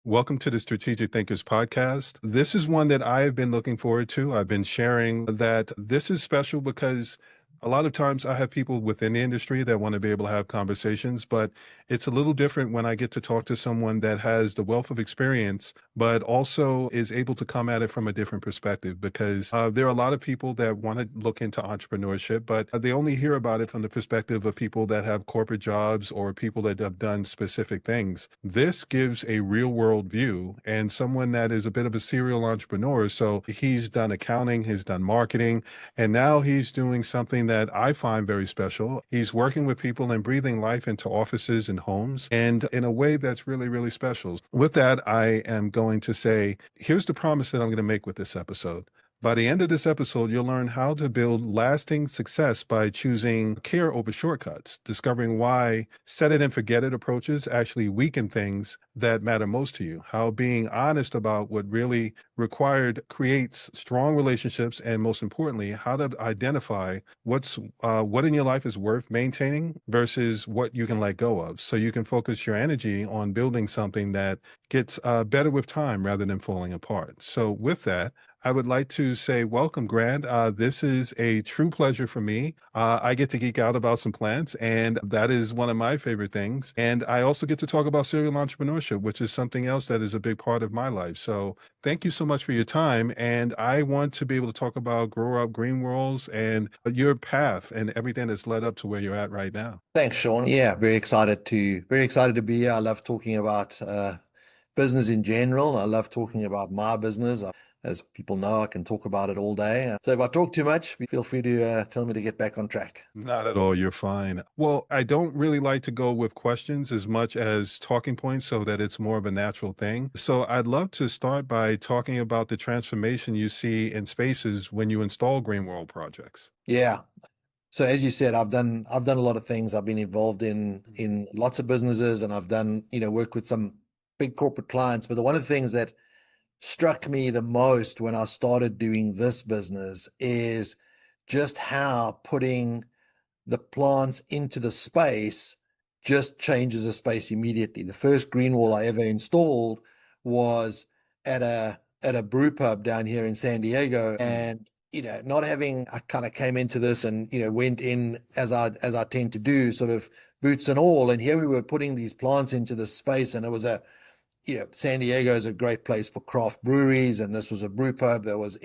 Welcome to the Strategic Thinkers Podcast. This is one that I have been looking forward to. I've been sharing that this is special because a lot of times I have people within the industry that want to be able to have conversations, but it's a little different when I get to talk to someone that has the wealth of experience, but also is able to come at it from a different perspective because there are a lot of people that want to look into entrepreneurship, but they only hear about it from the perspective of people that have corporate jobs or people that have done specific things. This gives a real world view and someone that is a bit of a serial entrepreneur. So he's done accounting, he's done marketing, and now he's doing something that I find very special. He's working with people and breathing life into offices and homes and in a way that's really, really special. With that, I am going to say, here's the promise that I'm going to make with this episode. By the end of this episode, you'll learn how to build lasting success by choosing care over shortcuts, discovering why set it and forget it approaches actually weaken things that matter most to you, how being honest about what really required creates strong relationships, and most importantly, how to identify what in your life is worth maintaining versus what you can let go of, so you can focus your energy on building something that gets better with time rather than falling apart. So with that, I would like to say welcome, Grant. This is a true pleasure for me. I get to geek out about some plants, and that is one of my favorite things. And I also get to talk about serial entrepreneurship, which is something else that is a big part of my life. So thank you so much for your time. And I want to be able to talk about GrowUp Greenwalls and your path and everything that's led up to where you're at right now. Thanks, Sean. Yeah, very excited to be here. I love talking about business in general. I love talking about my business. As people know, I can talk about it all day. So if I talk too much, feel free to tell me to get back on track. Not at all. You're fine. Well, I don't really like to go with questions as much as talking points so that it's more of a natural thing. So I'd love to start by talking about the transformation you see in spaces when you install green world projects. Yeah. So as you said, I've done a lot of things. I've been involved in lots of businesses, and I've done work with some big corporate clients. But one of the things that struck me the most when I started doing this business is just how putting the plants into the space just changes the space immediately. The first green wall I ever installed was at a brew pub down here in San Diego. And not having, I kind of came into this and went in as I tend to do, sort of boots and all. And here we were putting these plants into the space, and it was San Diego is a great place for craft breweries, and this was a brew pub that was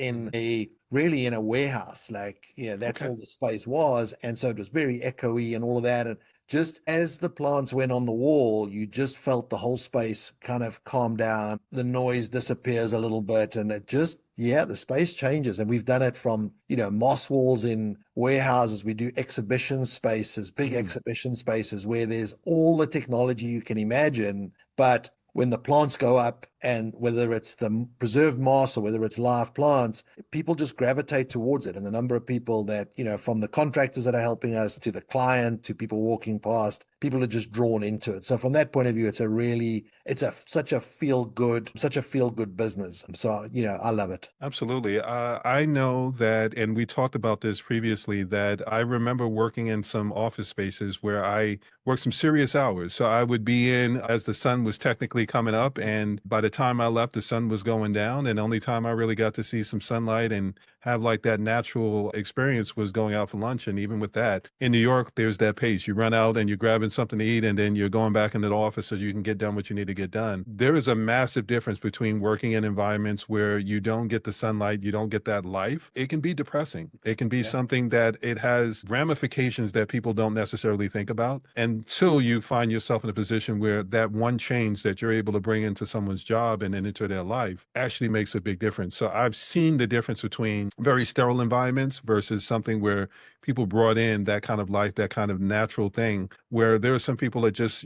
really in a warehouse. Like, that's Okay. all the space was. And so it was very echoey and all of that. And just as the plants went on the wall, you just felt the whole space kind of calm down. The noise disappears a little bit, and the space changes. And we've done it from, moss walls in warehouses. We do exhibition spaces, big Mm. exhibition spaces where there's all the technology you can imagine. But when the plants go up, and whether it's the preserved moss or whether it's live plants, people just gravitate towards it. And the number of people that, from the contractors that are helping us to the client to people walking past, people are just drawn into it. So from that point of view, such a feel good business. So, I love it. Absolutely. I know that, and we talked about this previously, that I remember working in some office spaces where I worked some serious hours. So I would be in as the sun was technically coming up, and by the time I left, the sun was going down. And the only time I really got to see some sunlight and have like that natural experience was going out for lunch. And even with that, in New York, there's that pace. You run out and you're grabbing something to eat, and then you're going back into the office so you can get done what you need to get done. There is a massive difference between working in environments where you don't get the sunlight, you don't get that life. It can be depressing. It can be Yeah. something that it has ramifications that people don't necessarily think about until you find yourself in a position where that one change that you're able to bring into someone's job and then into their life actually makes a big difference. So I've seen the difference between very sterile environments versus something where people brought in that kind of life, that kind of natural thing, where there are some people that just,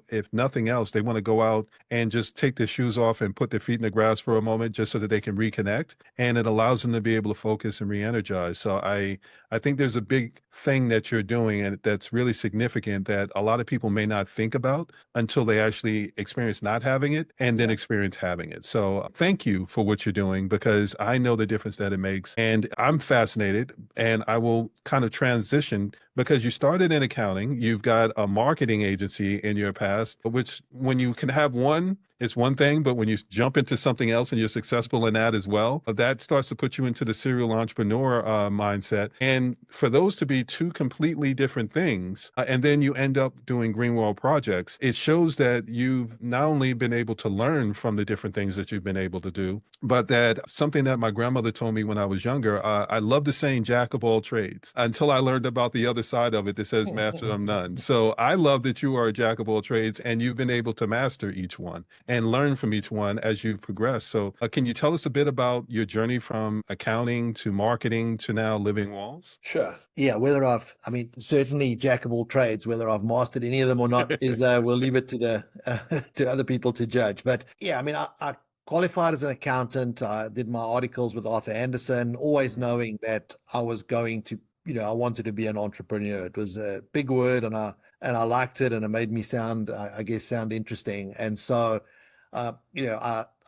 if nothing else, they want to go out and just take their shoes off and put their feet in the grass for a moment just so that they can reconnect. And it allows them to be able to focus and re-energize. So I think there's a big thing that you're doing and that's really significant that a lot of people may not think about until they actually experience not having it and then experience having it. So thank you for what you're doing because I know the difference that it makes. And I'm fascinated, and I will kind of transition because you started in accounting, you've got a marketing agency in your past, which when you can have one, it's one thing, but when you jump into something else and you're successful in that as well, that starts to put you into the serial entrepreneur mindset. And for those to be two completely different things, and then you end up doing Greenwall projects, it shows that you've not only been able to learn from the different things that you've been able to do, but that something that my grandmother told me when I was younger, I love the saying jack of all trades until I learned about the other side of it that says master of none. So I love that you are a jack of all trades and you've been able to master each one and learn from each one as you progress. So can you tell us a bit about your journey from accounting to marketing to now Living Walls? Sure. Yeah, I mean, certainly jack of all trades, whether I've mastered any of them or not is, we'll leave it to to other people to judge. But yeah, I mean, I qualified as an accountant. I did my articles with Arthur Andersen, always knowing that I was going to, I wanted to be an entrepreneur. It was a big word, and I liked it, and it made me sound, I guess, sound interesting. And so, I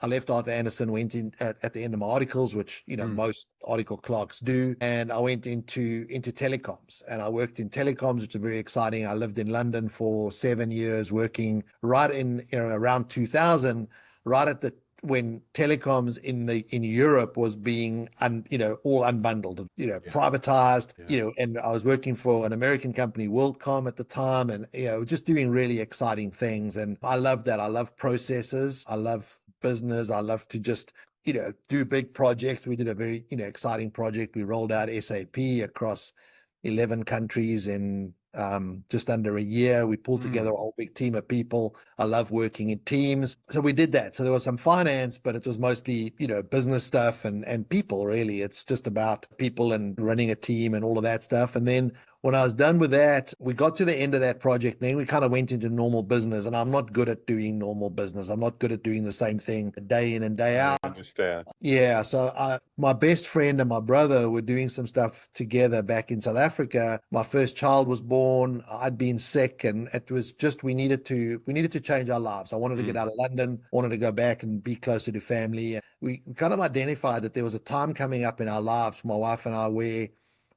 left Arthur Andersen, went in at the end of my articles, which most article clerks do, and I went into telecoms, and I worked in telecoms, which is very exciting. I lived in London for 7 years, working right in around 2000, right at the when telecoms in Europe was being all unbundled, privatized, Yeah. and I was working for an American company, WorldCom at the time, and just doing really exciting things. And I love that. I love processes. I love business. I love to just do big projects. We did a very exciting project. We rolled out SAP across 11 countries in just under a year. We pulled together a whole big team of people. I love working in teams. So we did that. So there was some finance, but it was mostly, business stuff and people, really. It's just about people and running a team and all of that stuff. And then when I was done with that, we got to the end of that project. Then we kind of went into normal business, and I'm not good at doing normal business. I'm not good at doing the same thing day in and day I out. understand. Yeah, so my best friend and my brother were doing some stuff together back in South Africa. My first child was born. I'd been sick, and it was just we needed to change our lives. I wanted to get out of London, wanted to go back and be closer to family. We kind of identified that there was a time coming up in our lives, my wife and I, where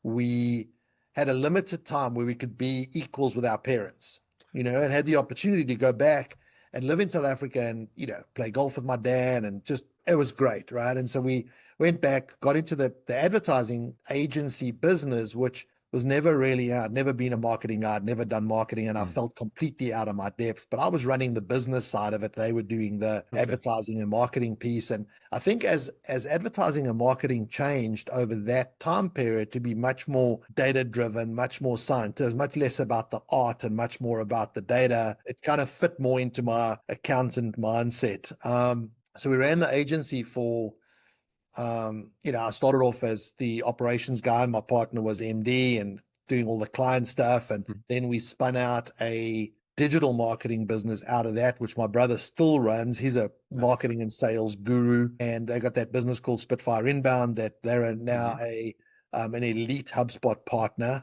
we had a limited time where we could be equals with our parents, and had the opportunity to go back and live in South Africa and, play golf with my dad, and just, it was great. Right. And so we went back, got into the advertising agency business, which was never really, I'd never been a marketing guy, I'd never done marketing, and I felt completely out of my depth, but I was running the business side of it. They were doing the advertising and marketing piece. And I think as advertising and marketing changed over that time period to be much more data driven, much more scientific, much less about the art and much more about the data, it kind of fit more into my accountant mindset. So we ran the agency for I started off as the operations guy. My partner was MD and doing all the client stuff. And then we spun out a digital marketing business out of that, which my brother still runs. He's a marketing and sales guru. And they got that business called Spitfire Inbound that they're now an elite HubSpot partner.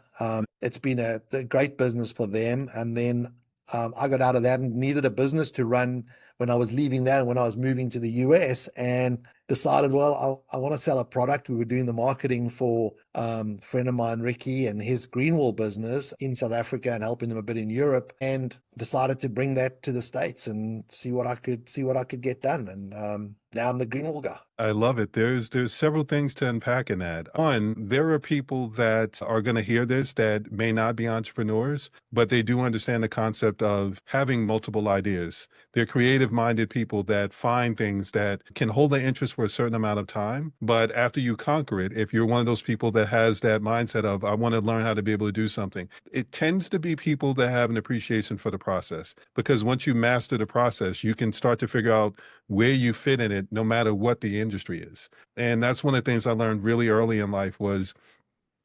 It's been a great business for them. And then I got out of that and needed a business to run when I was leaving that, when I was moving to the US, and decided, well, I want to sell a product. We were doing the marketing for a friend of mine, Ricky, and his Greenwall business in South Africa, and helping them a bit in Europe, and decided to bring that to the States and see what I could get done. And now I'm the Greenwall guy. I love it. There's several things to unpack in that. One, there are people that are going to hear this that may not be entrepreneurs, but they do understand the concept of having multiple ideas. They're creative-minded people that find things that can hold their interest for a certain amount of time. But after you conquer it, if you're one of those people that has that mindset of, I want to learn how to be able to do something, it tends to be people that have an appreciation for the process. Because once you master the process, you can start to figure out where you fit in it, no matter what the industry is. And that's one of the things I learned really early in life was,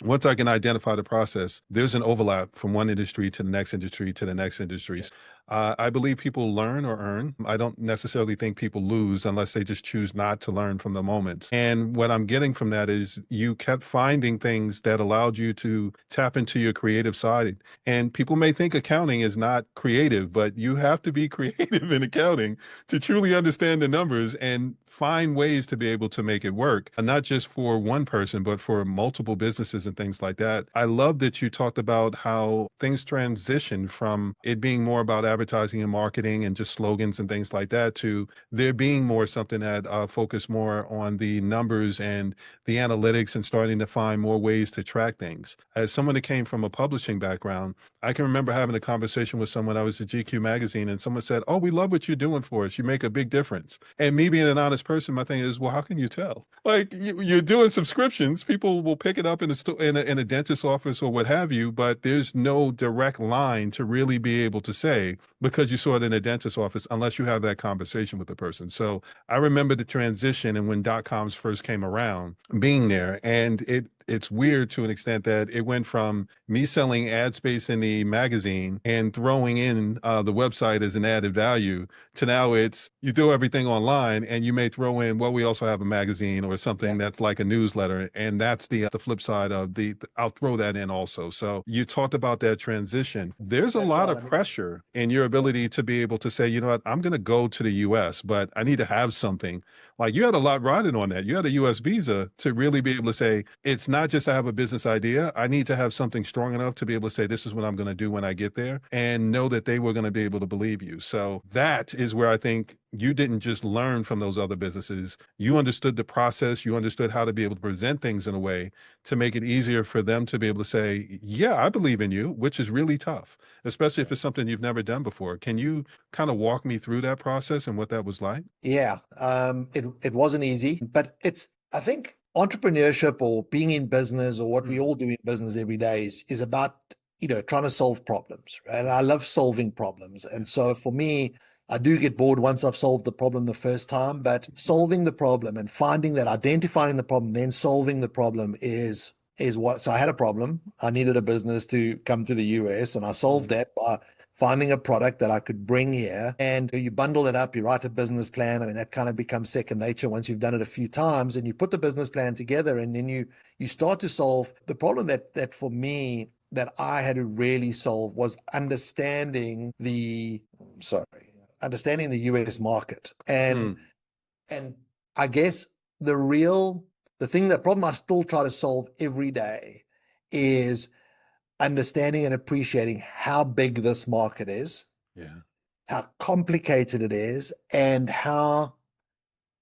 once I can identify the process, there's an overlap from one industry to the next industry to the next industry. I believe people learn or earn. I don't necessarily think people lose unless they just choose not to learn from the moments. And what I'm getting from that is you kept finding things that allowed you to tap into your creative side. And people may think accounting is not creative, but you have to be creative in accounting to truly understand the numbers and find ways to be able to make it work, and not just for one person, but for multiple businesses and things like that. I love that you talked about how things transition from it being more about advertising and marketing and just slogans and things like that to there being more something that focus more on the numbers and the analytics and starting to find more ways to track things. As someone that came from a publishing background, I can remember having a conversation with someone. I was at GQ magazine and someone said, "Oh, we love what you're doing for us. You make a big difference." And me being an honest person, my thing is, well, how can you tell? Like you're doing subscriptions, people will pick it up in a, in a dentist's office or what have you, but there's no direct line to really be able to say because you saw it in a dentist's office unless you have that conversation with the person. So I remember the transition and when dot coms first came around, being there, and it's weird to an extent that it went from me selling ad space in the magazine and throwing in the website as an added value to now it's you do everything online and you may throw in, well, we also have a magazine or Yeah, something that's like a newsletter. And that's the flip side of I'll throw that in also. So you talked about that transition. There's a that's lot right. of I mean, pressure in your yeah, ability to be able to say, you know what, I'm going to go to the US, but I need to have something. Like you had a lot riding on that. You had a US visa to really be able to say, it's not just I have a business idea. I need to have something strong enough to be able to say, this is what I'm going to do when I get there and know that they were going to be able to believe you. So that is where I think you didn't just learn from those other businesses. You understood the process. You understood how to be able to present things in a way to make it easier for them to be able to say, yeah, I believe in you, which is really tough, especially if yeah. it's something you've never done before. Can you kind of walk me through that process and what that was like? Yeah, it wasn't easy, but it's I think entrepreneurship or being in business or what we Mm, all do in business every day is about trying to solve problems, right? And I love solving problems, yeah. and so for me, I do get bored once I've solved the problem the first time, but solving the problem and finding that, identifying the problem, then solving the problem is what. So I had a problem. I needed a business to come to the US, and I solved Mm, that by finding a product that I could bring here, and you bundle it up, you write a business plan. I mean, that kind of becomes second nature once you've done it a few times, and you put the business plan together, and then you start to solve the problem that for me that I had to really solve was sorry, understanding the US market. mm, And I guess the real the thing that problem I still try to solve every day is understanding and appreciating how big this market is, yeah. how complicated it is, and how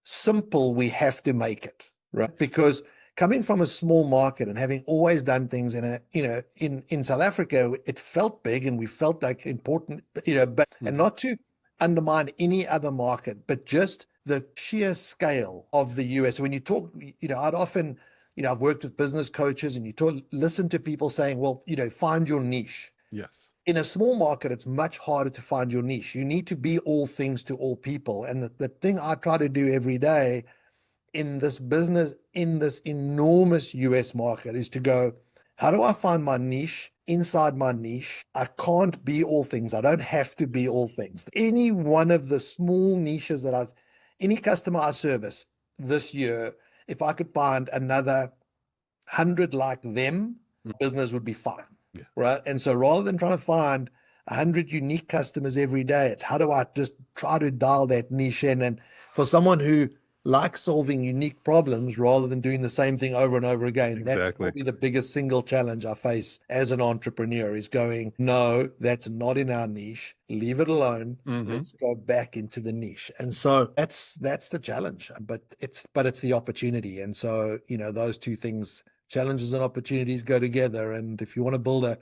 simple we have to make it, right? Because coming from a small market and having always done things in South Africa, it felt big and we felt like important, but and Mhm. not to undermine any other market, but just the sheer scale of the US. When you talk, I'd often, I've worked with business coaches and listen to people saying, well, find your niche. Yes. In a small market, it's much harder to find your niche. You need to be all things to all people. And the thing I try to do every day in this business, in this enormous US market, is to go, how do I find my niche inside my niche? I can't be all things. I don't have to be all things. Any one of the small niches any customer I service this year, if I could find another 100 like them, Mm, business would be fine, yeah. right? And so rather than trying to find 100 unique customers every day, it's how do I just try to dial that niche in? And for someone who likes solving unique problems rather than doing the same thing over and over again, that's Exactly. probably the biggest single challenge I face as an entrepreneur is going, no, that's not in our niche. Leave it alone. Hmm. Let's go back into the niche. And so that's the challenge, but it's the opportunity. And so, those two things, challenges and opportunities, go together. And if you want to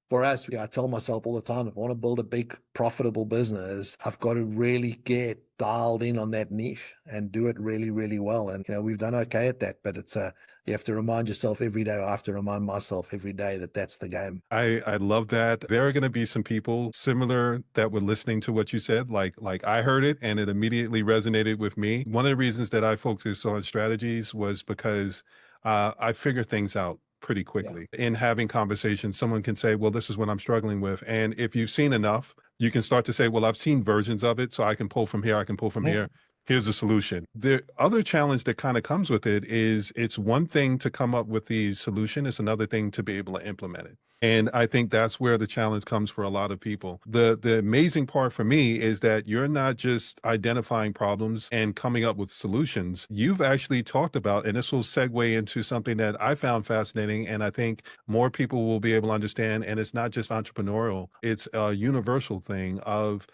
for us, I tell myself all the time, if I want to build a big profitable business, I've got to really get dialed in on that niche and do it really, really well. And, we've done okay at that, but you have to remind yourself every day. I have to remind myself every day that that's the game. I love that. There are going to be some people similar that were listening to what you said, like I heard it and it immediately resonated with me. One of the reasons that I focused on strategies was because I figure things out pretty Yeah. quickly. In having conversations, someone can say, well, this is what I'm struggling with. And if you've seen enough, you can start to say, well, I've seen versions of it, so I can pull from here, I can pull from Mhm. here. Here's the solution. The other challenge that kind of comes with it is it's one thing to come up with the solution, it's another thing to be able to implement it. And I think that's where the challenge comes for a lot of people. The amazing part for me is that you're not just identifying problems and coming up with solutions. You've actually talked about, and this will segue into something that I found fascinating, and I think more people will be able to understand. And it's not just entrepreneurial, it's a universal thing of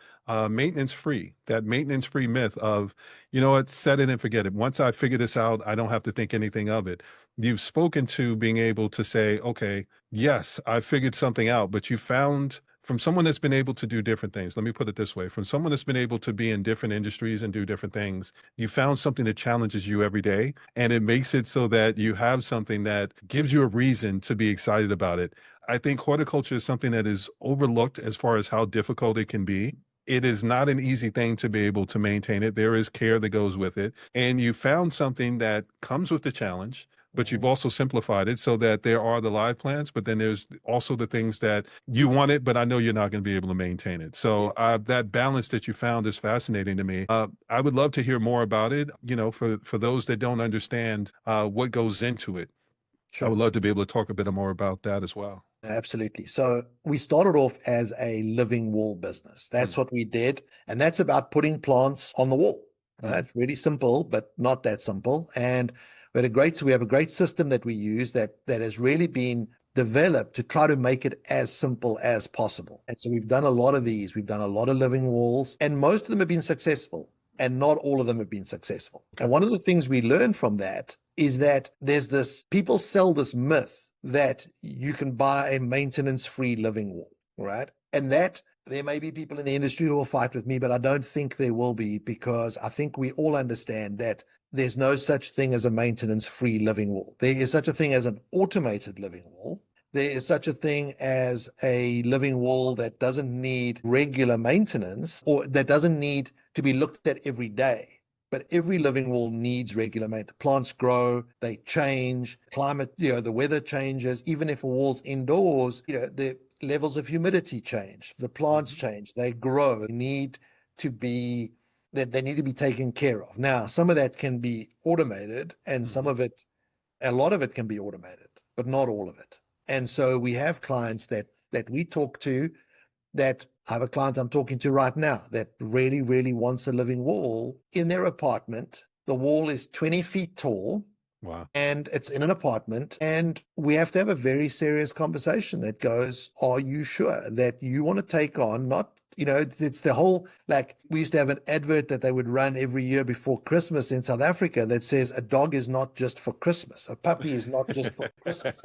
maintenance free, that maintenance free myth of, you know what, set it and forget it. Once I figure this out, I don't have to think anything of it. You've spoken to being able to say, okay, yes, I figured something out, but you found from someone that's been able to do different things. Let me put it this way, from someone that's been able to be in different industries and do different things, you found something that challenges you every day. And it makes it so that you have something that gives you a reason to be excited about it. I think horticulture is something that is overlooked as far as how difficult it can be. It is not an easy thing to be able to maintain it. There is care that goes with it. And you found something that comes with the challenge, but Mhm. you've also simplified it so that there are the live plants, but then there's also the things that you want it, but I know you're not going to be able to maintain it. Yeah. So that balance that you found is fascinating to me. I would love to hear more about it. You know, for those that don't understand what goes into it, I Sure. would love to be able to talk a bit more about that as well. Absolutely. So we started off as a living wall business. That's Mm, what we did. And that's about putting plants on the wall. mm, It's really simple, but not that simple. And we have a great system that we use that has really been developed to try to make it as simple as possible. And so we've done a lot of these. We've done a lot of living walls, and most of them have been successful, and not all of them have been successful. okay. And one of the things we learned from that is that people sell this myth that you can buy a maintenance-free living wall, right? And that there may be people in the industry who will fight with me, but I don't think there will be, because I think we all understand that there's no such thing as a maintenance-free living wall. There is such a thing as an automated living wall. There is such a thing as a living wall that doesn't need regular maintenance, or that doesn't need to be looked at every day. But every living wall needs regular maintenance. Plants grow, they change, climate, the weather changes. Even if a wall's indoors, the levels of humidity change, the plants Mhm. change, they grow, to be they need to be taken care of. Now, some of that can be automated, and Mhm. a lot of it can be automated, but not all of it. And so we have clients that we talk to, that I have a client I'm talking to right now that really, really wants a living wall in their apartment. The wall is 20 feet tall, Wow. and it's in an apartment. And we have to have a very serious conversation that goes, are you sure that you want to take on, not, it's the whole, like, we used to have an advert that they would run every year before Christmas in South Africa that says a dog is not just for Christmas, a puppy is not just for Christmas.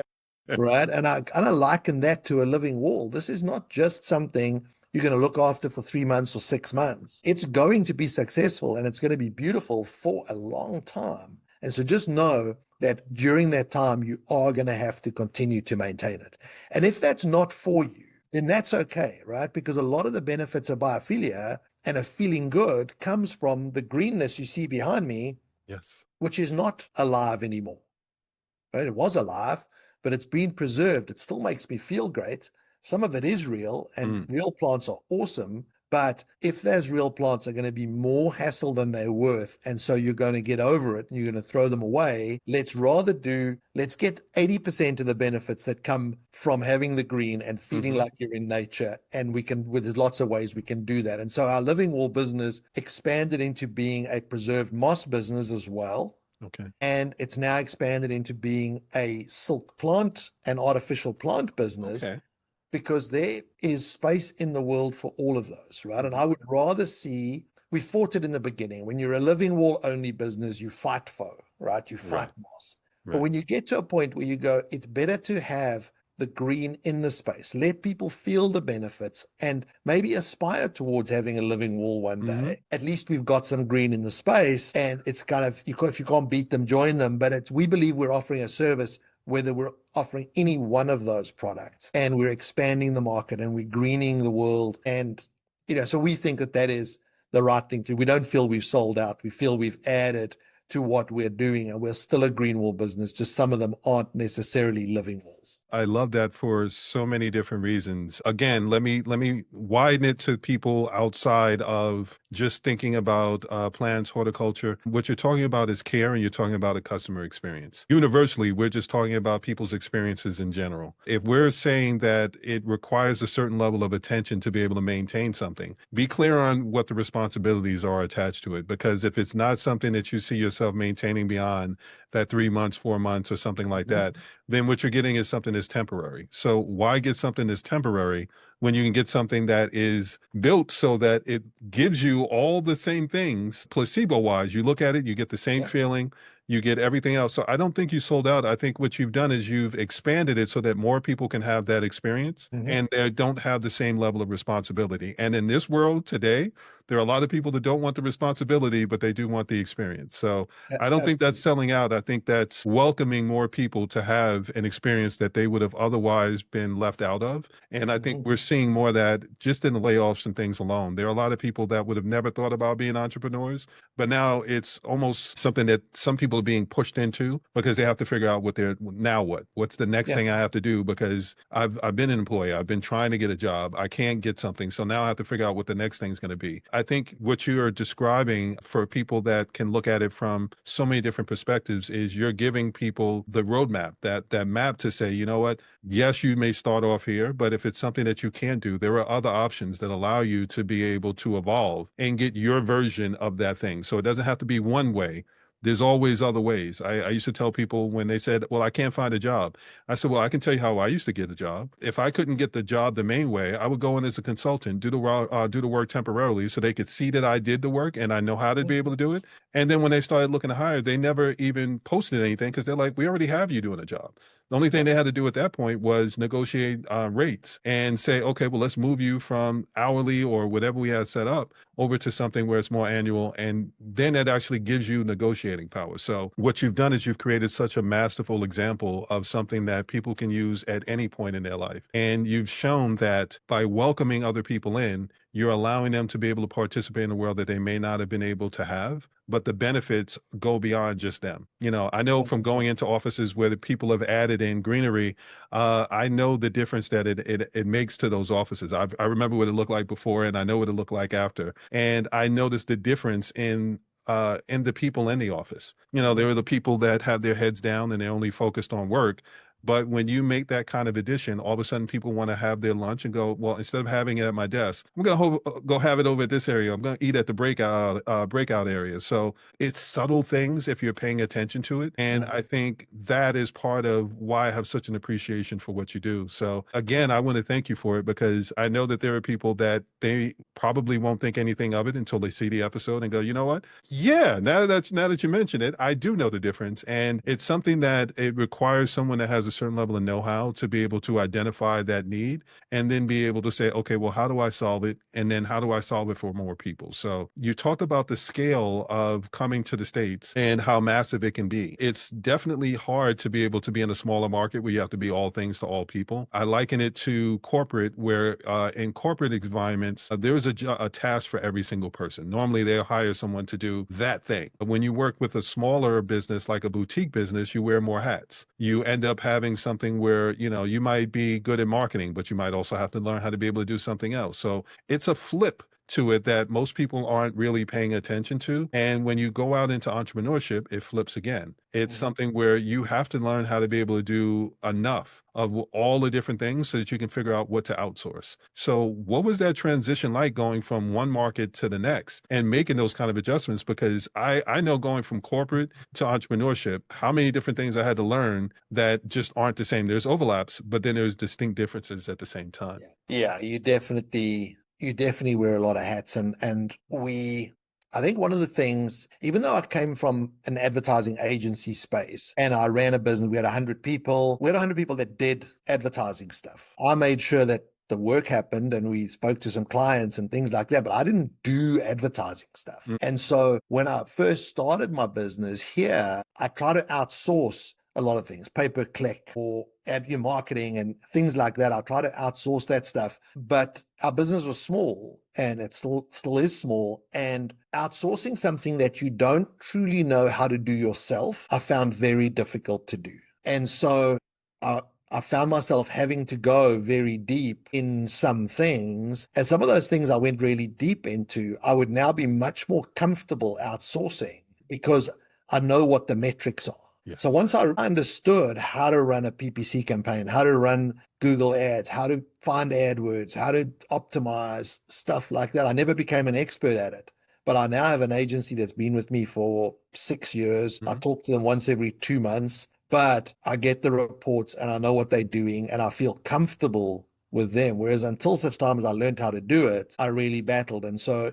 Right. And I kind of liken that to a living wall. This is not just something you're going to look after for 3 months or 6 months. It's going to be successful, and it's going to be beautiful for a long time. And so just know that during that time, you are going to have to continue to maintain it. And if that's not for you, then that's okay, right? Because a lot of the benefits of biophilia and of feeling good comes from the greenness you see behind me, Yes. which is not alive anymore. Right? It was alive, but it's been preserved. It still makes me feel great. Some of it is real, and Mm, real plants are awesome. But if those real plants are going to be more hassle than they're worth, and so you're going to get over it and you're going to throw them away, let's get 80% of the benefits that come from having the green and feeling mhm. like you're in nature. And there's lots of ways we can do that. And so our living wall business expanded into being a preserved moss business as well. Okay. And it's now expanded into being a silk plant and artificial plant business, Okay. because there is space in the world for all of those, right? And Mhm. I would rather we fought it in the beginning. When you're a living wall only business, you fight foe, right? You fight Right. moss. But Right. when you get to a point where you go, it's better to have the green in the space, let people feel the benefits, and maybe aspire towards having a living wall one Mhm. day. At least we've got some green in the space, and it's kind of, if you can't beat them, join them. But we believe we're offering a service, whether we're offering any one of those products, and we're expanding the market and we're greening the world. And, so we think that is the right thing to do. We don't feel we've sold out. We feel we've added to what we're doing, and we're still a green wall business, just some of them aren't necessarily living walls. I love that for so many different reasons. Again, let me widen it to people outside of just thinking about plants, horticulture. What you're talking about is care, and you're talking about a customer experience. Universally, we're just talking about people's experiences in general. If we're saying that it requires a certain level of attention to be able to maintain something, be clear on what the responsibilities are attached to it. Because if it's not something that you see yourself maintaining beyond that 3 months, 4 months, or something like that, then what you're getting is something that's temporary. So why get something that's temporary when you can get something that is built so that it gives you all the same things placebo wise? You look at it, you get the same Yeah. feeling, you get everything else. So I don't think you sold out. I think what you've done is you've expanded it so that more people can have that experience and they don't have the same level of responsibility. And in this world today, there are a lot of people that don't want the responsibility, but they do want the experience. So I don't think that's Absolutely. selling out. I think that's welcoming more people to have an experience that they would have otherwise been left out of. And I think Mhm. we're seeing more of that just in the layoffs and things alone. There are a lot of people that would have never thought about being entrepreneurs, but now it's almost something that some people are being pushed into because they have to figure out now what? What's the next Yeah. thing I have to do? Because I've been an employee, I've been trying to get a job, I can't get something. So now I have to figure out what the next thing's going to be. I think what you are describing for people that can look at it from so many different perspectives is you're giving people the roadmap, that map to say, you know what, yes, you may start off here, but if it's something that you can do, there are other options that allow you to be able to evolve and get your version of that thing. So it doesn't have to be one way. There's always other ways. I used to tell people when they said, well, I can't find a job. I said, well, I can tell you how I used to get a job. If I couldn't get the job the main way, I would go in as a consultant, do the work temporarily so they could see that I did the work and I know how to be able to do it. And then when they started looking to hire, they never even posted anything because they're like, we already have you doing a job. The only thing Yeah. they had to do at that point was negotiate rates and say, okay, well, let's move you from hourly or whatever we had set up over to something where it's more annual. And then that actually gives you negotiating power. So what you've done is you've created such a masterful example of something that people can use at any point in their life. And you've shown that by welcoming other people in, you're allowing them to be able to participate in a world that they may not have been able to have, but the benefits go beyond just them. You know, I know from going 100%. into offices where the people have added in greenery, I know the difference that it makes to those offices. I remember what it looked like before, and I know what it looked like after, and I noticed the difference in the people in the office. You know, there are the people that have their heads down and they're only focused on work. But when you make that kind of addition, all of a sudden people want to have their lunch and go, well, instead of having it at my desk, I'm going to go have it over at this area. I'm going to eat at the breakout area. So it's subtle things if you're paying attention to it. And I think that is part of why I have such an appreciation for what you do. So again, I want to thank you for it because I know that there are people that they probably won't think anything of it until they see the episode and go, you know what? Yeah, now that you mention it, I do know the difference. And it's something that it requires someone that has a certain level of know-how to be able to identify that need and then be able to say, okay, well, how do I solve it? And then how do I solve it for more people? So you talked about the scale of coming to the States and how massive it can be. It's definitely hard to be able to be in a smaller market where you have to be all things to all people. I liken it to corporate, where in corporate environments, there's a task for every single person. Normally, they'll hire someone to do that thing. But when you work with a smaller business like a boutique business, you wear more hats. You end up having something where, you know, you might be good at marketing, but you might also have to learn how to be able to do something else. So it's a flip to it that most people aren't really paying attention to. And when you go out into entrepreneurship, it flips again. It's something where you have to learn how to be able to do enough of all the different things so that you can figure out what to outsource. So what was that transition like going from one market to the next and making those kind of adjustments? Because I know going from corporate to entrepreneurship, how many different things I had to learn that just aren't the same. There's overlaps, but then there's distinct differences at the same time. Yeah, you definitely wear a lot of hats, and I think one of the things, even though I came from an advertising agency space and I ran a business, we had 100 people. We had 100 people that did advertising stuff. I made sure that the work happened and we spoke to some clients and things like that, but I didn't do advertising stuff. Mm. And so when I first started my business here, I tried to outsource a lot of things, pay-per-click or ad your marketing and things like that. I try to outsource that stuff, but our business was small and it still is small. And outsourcing something that you don't truly know how to do yourself, I found very difficult to do. And so I found myself having to go very deep in some things. And some of those things I went really deep into, I would now be much more comfortable outsourcing because I know what the metrics are. Yes. So once I understood how to run a PPC campaign, how to run Google ads, how to find AdWords, how to optimize stuff like that, I never became an expert at it. But I now have an agency that's been with me for 6 years. I talk to them once every 2 months, but I get the reports and I know what they're doing and I feel comfortable with them. Whereas until such time as I learned how to do it, I really battled. And so,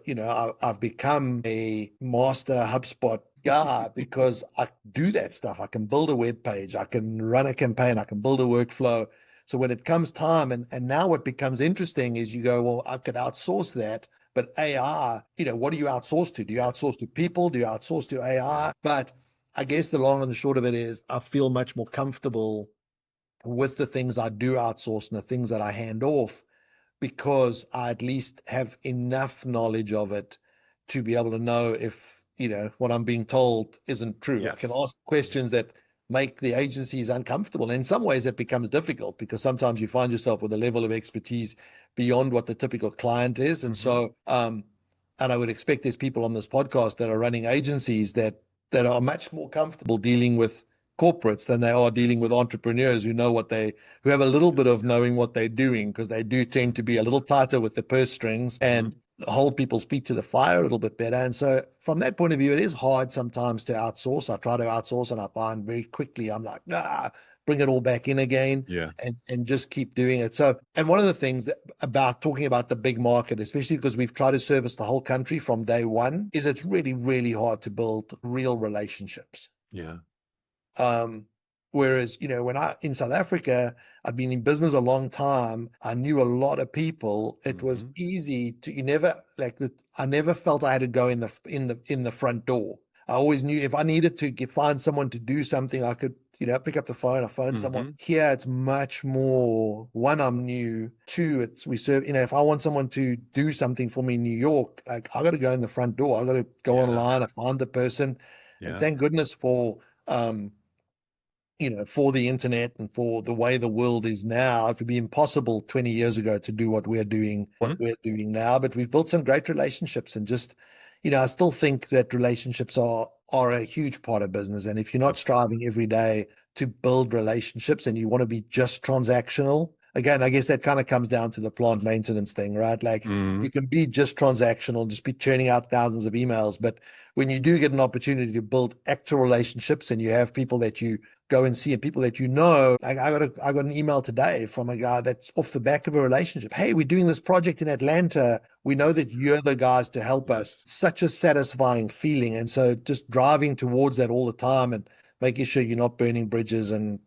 I've become a master HubSpot guy because I do that stuff. I can build a web page, I can run a campaign, I can build a workflow. So when it comes time, and now what becomes interesting is you go, well, I could outsource that. But AI, what do you outsource to? Do you outsource to people? Do you outsource to AI? But I guess the long and the short of it is I feel much more comfortable with the things I do outsource and the things that I hand off because I at least have enough knowledge of it to be able to know if, what I'm being told isn't true. Yes. I can ask questions that make the agencies uncomfortable. And in some ways it becomes difficult because sometimes you find yourself with a level of expertise beyond what the typical client is. And so, and I would expect there's people on this podcast that are running agencies that are much more comfortable dealing with corporates than they are dealing with entrepreneurs who have a little bit of knowing what they're doing, because they do tend to be a little tighter with the purse strings and hold people's feet to the fire a little bit better. And so from that point of view, it is hard sometimes to outsource. I try to outsource and I find very quickly, I'm like, bring it all back in again and just keep doing it. So, and one of the things about talking about the big market, especially because we've tried to service the whole country from day one, is it's really, really hard to build real relationships. Yeah. Whereas, when in South Africa, I've been in business a long time. I knew a lot of people. It was easy to, I never felt I had to go in the front door. I always knew if I needed to find someone to do something, I could, pick up the phone or phone someone. Here, it's much more, one, I'm new. Two, we serve, if I want someone to do something for me in New York, like I got to go in the front door. I got to go online, I find the person. And thank goodness for the internet and for the way the world is now. It would be impossible 20 years ago to do what we're doing now, but we've built some great relationships and just, I still think that relationships are a huge part of business. And if you're not striving every day to build relationships and you want to be just transactional, again, I guess that kind of comes down to the plant maintenance thing, right? Like you can be just transactional, just be churning out thousands of emails. But when you do get an opportunity to build actual relationships and you have people that you go and see and people that like I got an email today from a guy that's off the back of a relationship. Hey, we're doing this project in Atlanta. We know that you're the guys to help us. Such a satisfying feeling. And so just driving towards that all the time and making sure you're not burning bridges and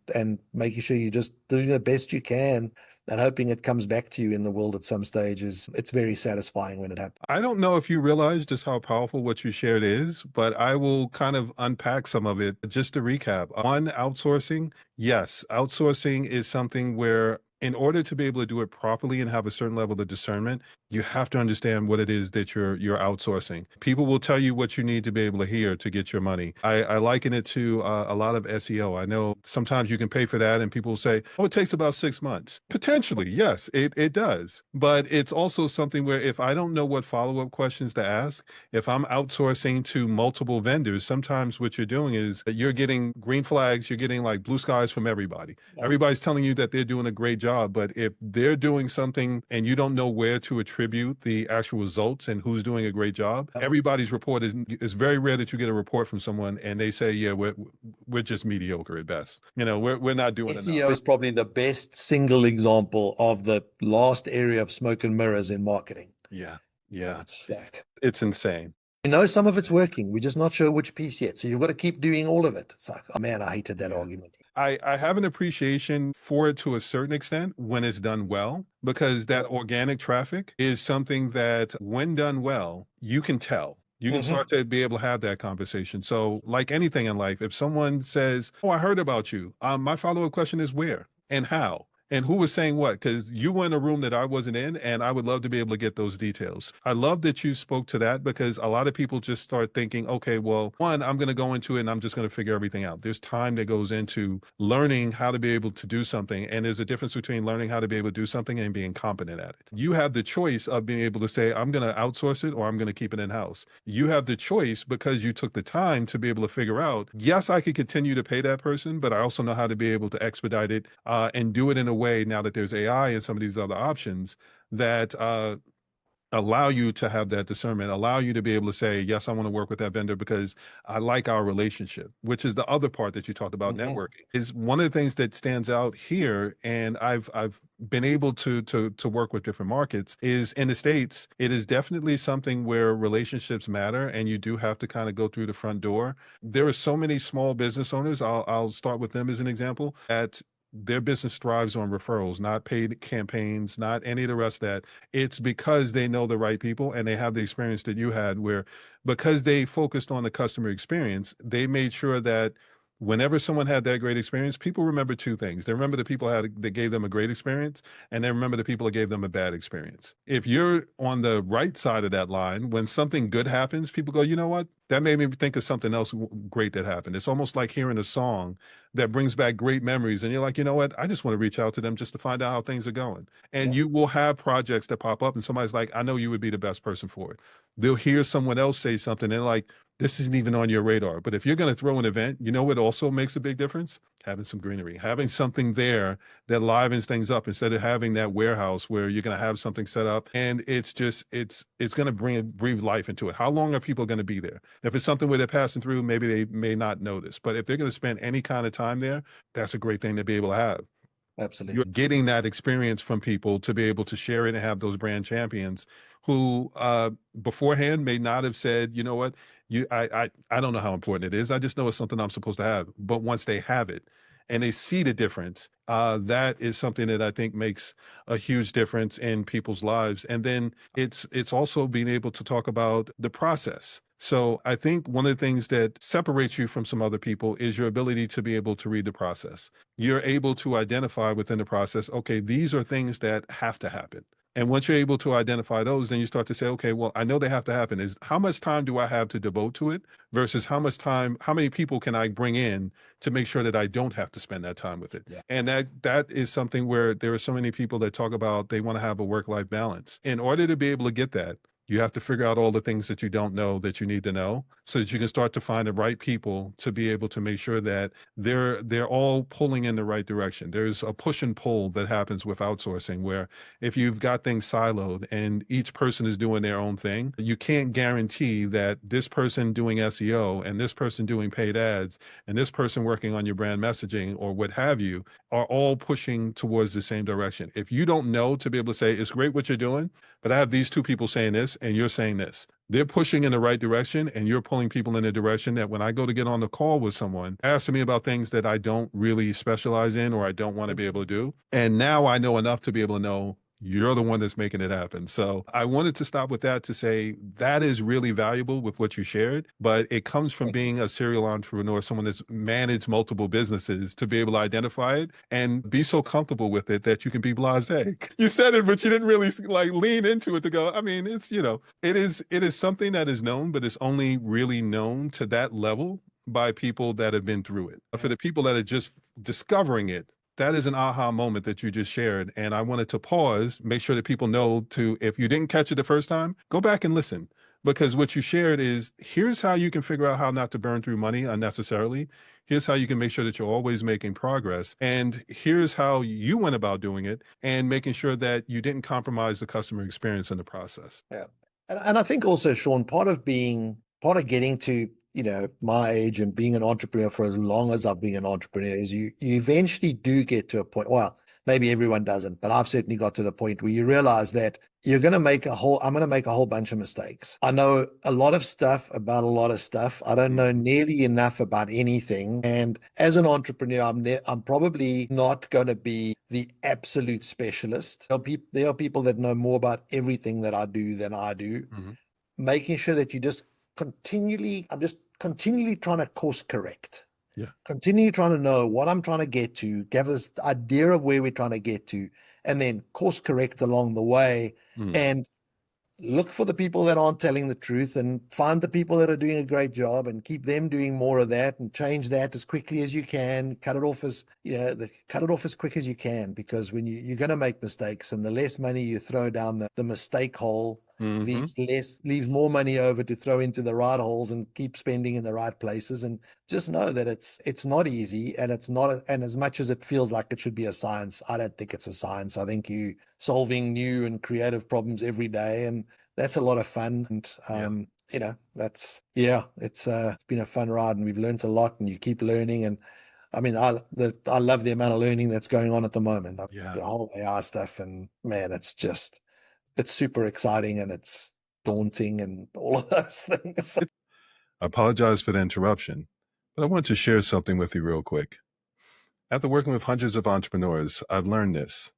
making sure you're just doing the best you can and hoping it comes back to you in the world at some stage it's very satisfying when it happens. I don't know if you realize just how powerful what you shared is, but I will kind of unpack some of it. Just to recap, on outsourcing, yes, outsourcing is something where in order to be able to do it properly and have a certain level of discernment, you have to understand what it is that you're outsourcing. People will tell you what you need to be able to hear to get your money. I liken it to a lot of SEO. I know sometimes you can pay for that and people will say, oh, it takes about 6 months. Potentially, yes, it does. But it's also something where if I don't know what follow-up questions to ask, if I'm outsourcing to multiple vendors, sometimes what you're doing is that you're getting green flags, you're getting like blue skies from everybody. Everybody's telling you that they're doing a great job, but if they're doing something and you don't know where to attribute the actual results and who's doing a great job, everybody's report is very rare that you get a report from someone and they say, yeah, we're just mediocre at best. We're not doing SEO enough. is probably the best single example of the last area of smoke and mirrors in marketing. Yeah. It's insane. Some of it's working. We're just not sure which piece yet. So you've got to keep doing all of it. It's like, oh man, I hated that argument. I have an appreciation for it to a certain extent when it's done well, because that organic traffic is something that when done well, you can tell. You can Hmm. start to be able to have that conversation. So, like anything in life, if someone says, "Oh, I heard about you," my follow-up question is where and how and who was saying what? Because you were in a room that I wasn't in, and I would love to be able to get those details. I love that you spoke to that because a lot of people just start thinking, okay, well, one, I'm going to go into it and I'm just going to figure everything out. There's time that goes into learning how to be able to do something. And there's a difference between learning how to be able to do something and being competent at it. You have the choice of being able to say, I'm going to outsource it or I'm going to keep it in house. You have the choice because you took the time to be able to figure out, yes, I could continue to pay that person, but I also know how to be able to expedite it and do it in a way now that there's AI and some of these other options that allow you to have that discernment, allow you to be able to say, yes, I want to work with that vendor because I like our relationship, which is the other part that you talked about. Hmm. Networking is one of the things that stands out here. And I've been able to work with different markets is in the States. It is definitely something where relationships matter and you do have to kind of go through the front door. There are so many small business owners. I'll start with them as an example that their business thrives on referrals, not paid campaigns, not any of the rest of that. It's because they know the right people and they have the experience that you had where because they focused on the customer experience, they made sure that whenever someone had that great experience, people remember two things. They remember the people that gave them a great experience, and they remember the people that gave them a bad experience. If you're on the right side of that line, when something good happens, people go, you know what? That made me think of something else great that happened. It's almost like hearing a song that brings back great memories. And you're like, you know what? I just want to reach out to them just to find out how things are going. And Yeah. you will have projects that pop up, and somebody's like, I know you would be the best person for it. They'll hear someone else say something, and they're like, this isn't even on your radar. But if you're going to throw an event, you know what also makes a big difference? Having some greenery, having something there that livens things up instead of having that warehouse where you're going to have something set up and it's going to breathe life into it. How long are people going to be there? If it's something where they're passing through, maybe they may not notice. But if they're going to spend any kind of time there, that's a great thing to be able to have. You're Absolutely. getting that experience from people to be able to share it and have those brand champions who beforehand may not have said, you know what, I don't know how important it is. I just know it's something I'm supposed to have. But once they have it and they see the difference, that is something that I think makes a huge difference in people's lives. And then it's also being able to talk about the process. So I think one of the things that separates you from some other people is your ability to be able to read the process. You're able to identify within the process, okay, these are things that have to happen. And once you're able to identify those, then you start to say, okay, well, I know they have to happen. Is how much time do I have to devote to it versus how much time, how many people can I bring in to make sure that I don't have to spend that time with it? Yeah. And that is something where there are so many people that talk about they want to have a work-life balance. In order to be able to get that, you have to figure out all the things that you don't know that you need to know so that you can start to find the right people to be able to make sure that they're all pulling in the right direction. There's a push and pull that happens with outsourcing where if you've got things siloed and each person is doing their own thing, you can't guarantee that this person doing SEO and this person doing paid ads and this person working on your brand messaging or what have you are all pushing towards the same direction. If you don't know to be able to say, it's great what you're doing, but I have these two people saying this and you're saying this. They're pushing in the right direction and you're pulling people in a direction that when I go to get on the call with someone, asking me about things that I don't really specialize in or I don't want to be able to do. And now I know enough to be able to know you're the one that's making it happen. So I wanted to stop with that to say that is really valuable with what you shared, but it comes from Thank you. being a serial entrepreneur, someone that's managed multiple businesses to be able to identify it and be so comfortable with it that you can be blasé. You said it, but you didn't really like lean into it to go, I mean, it's, it is something that is known, but it's only really known to that level by people that have been through it. For Yeah. the people that are just discovering it, that is an aha moment that you just shared. And I wanted to pause, make sure that people know to, if you didn't catch it the first time, go back and listen. Because what you shared is here's how you can figure out how not to burn through money unnecessarily. Here's how you can make sure that you're always making progress. And here's how you went about doing it and making sure that you didn't compromise the customer experience in the process. Yeah. And I think also, Sean, part of getting to, my age and being an entrepreneur for as long as I've been an entrepreneur is you eventually do get to a point. Well, maybe everyone doesn't, but I've certainly got to the point where you realize that I'm going to make a whole bunch of mistakes. I know a lot of stuff about a lot of stuff. I don't know nearly enough about anything. And as an entrepreneur, I'm probably not going to be the absolute specialist. There are people that know more about everything that I do than I do. Mhm. Making sure that you just I'm just continually trying to course correct. Yeah. Continue trying to know what I'm trying to get to, give us idea of where we're trying to get to, and then course correct along the way. Mm. And look for the people that aren't telling the truth and find the people that are doing a great job and keep them doing more of that and change that as quickly as you can. Cut it off as quick as you can, because when you're going to make mistakes, and the less money you throw down the mistake hole Hmm. leaves more money over to throw into the right holes and keep spending in the right places. And just know that it's not easy, and it's not and as much as it feels like it should be a science, I don't think it's a science. I think you solving new and creative problems every day, and that's a lot of fun. And it's been a fun ride, and we've learned a lot, and you keep learning. And I mean, I love the amount of learning that's going on at the moment. Yeah. The whole AI stuff, and man, it's super exciting, and it's daunting, and all of those things. I apologize for the interruption, but I want to share something with you real quick. After working with hundreds of entrepreneurs, I've learned this.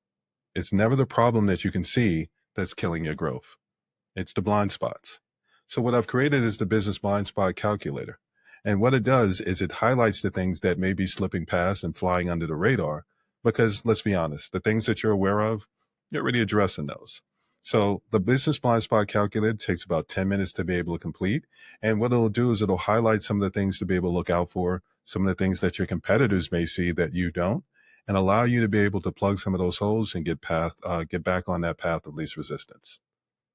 It's never the problem that you can see that's killing your growth. It's the blind spots. So what I've created is the business blind spot calculator. And what it does is it highlights the things that may be slipping past and flying under the radar, because let's be honest, the things that you're aware of, you're already addressing those. So the business blind spot calculator takes about 10 minutes to be able to complete. And what it'll do is it'll highlight some of the things to be able to look out for, some of the things that your competitors may see that you don't, and allow you to be able to plug some of those holes and get back on that path of least resistance.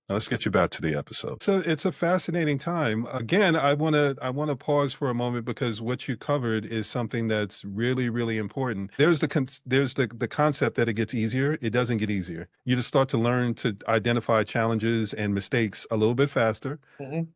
Now let's get you back to the episode. So it's a fascinating time. Again, I want to pause for a moment, because what you covered is something that's really, really important. There's the concept that it gets easier. It doesn't get easier. You just start to learn to identify challenges and mistakes a little bit faster. Mhm.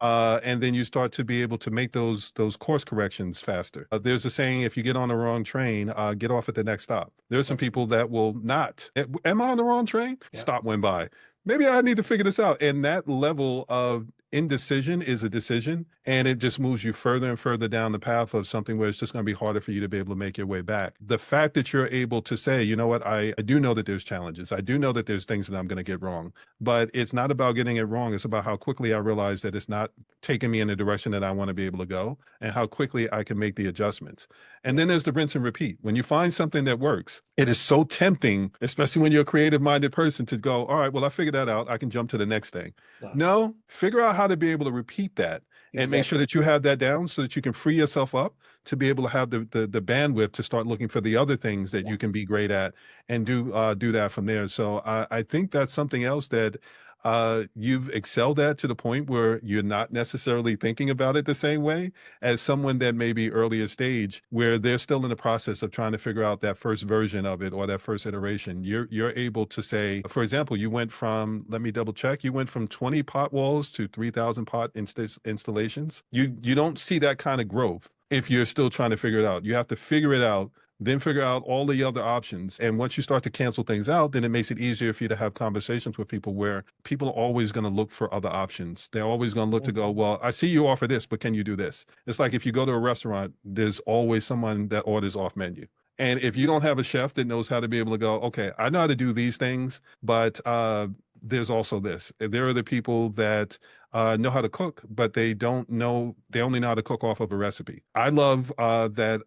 And then you start to be able to make those course corrections faster. There's a saying: if you get on the wrong train, get off at the next stop. There's some people that will not. Am I on the wrong train? Yeah. Stop went by. Maybe I need to figure this out. And that level of indecision is a decision, and it just moves you further and further down the path of something where it's just going to be harder for you to be able to make your way back. The fact that you're able to say, you know what, I do know that there's challenges. I do know that there's things that I'm going to get wrong, but it's not about getting it wrong. It's about how quickly I realize that it's not taking me in the direction that I want to be able to go, and how quickly I can make the adjustments. And then there's the rinse and repeat. When you find something that works, it is so tempting, especially when you're a creative minded person, to go, all right, well, I figured that out. I can jump to the next thing. No, figure out how to be able to repeat that and make sure that you have that down, so that you can free yourself up to be able to have the bandwidth to start looking for the other things that you can be great at, and do that from there. So I think that's something else that you've excelled at, to the point where you're not necessarily thinking about it the same way as someone that may be earlier stage, where they're still in the process of trying to figure out that first version of it, or that first iteration. You're able to say, for example, you went from, let me double check, you went from 20 pot walls to 3,000 pot installations. You don't see that kind of growth if you're still trying to figure it out. You have to figure it out, then figure out all the other options. And once you start to cancel things out, then it makes it easier for you to have conversations with people, where people are always going to look for other options. They're always going to look to go, well, I see you offer this, but can you do this? It's like if you go to a restaurant, there's always someone that orders off menu. And if you don't have a chef that knows how to be able to go, okay, I know how to do these things, but there's also this. There are the people that know how to cook, but they only know how to cook off of a recipe. I love that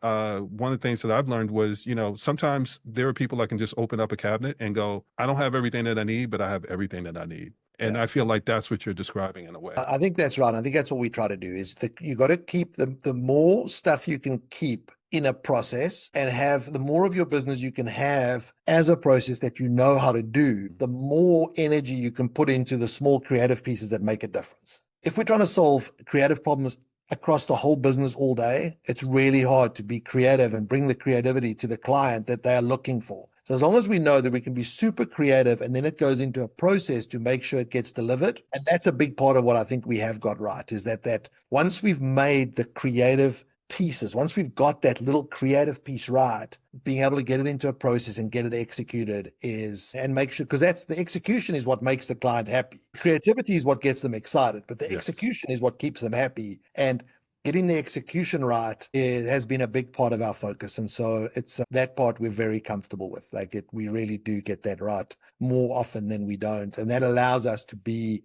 one of the things that I've learned was, sometimes there are people that can just open up a cabinet and go, I don't have everything that I need, but I have everything that I need. And I feel like that's what you're describing in a way. I think that's right. I think that's what we try to do, is that you got to keep the more stuff you can keep in a process, and have the more of your business you can have as a process that you know how to do, the more energy you can put into the small creative pieces that make a difference. If we're trying to solve creative problems across the whole business all day, it's really hard to be creative and bring the creativity to the client that they are looking for. So as long as we know that we can be super creative, and then it goes into a process to make sure it gets delivered. And that's a big part of what I think we have got right, is that once we've made the creative pieces, once we've got that little creative piece right, being able to get it into a process and get it executed and make sure, because that's the execution is what makes the client happy. Creativity is what gets them excited, but the execution is what keeps them happy. And getting the execution right has been a big part of our focus. And so it's that part we're very comfortable with. We really do get that right more often than we don't. And that allows us to be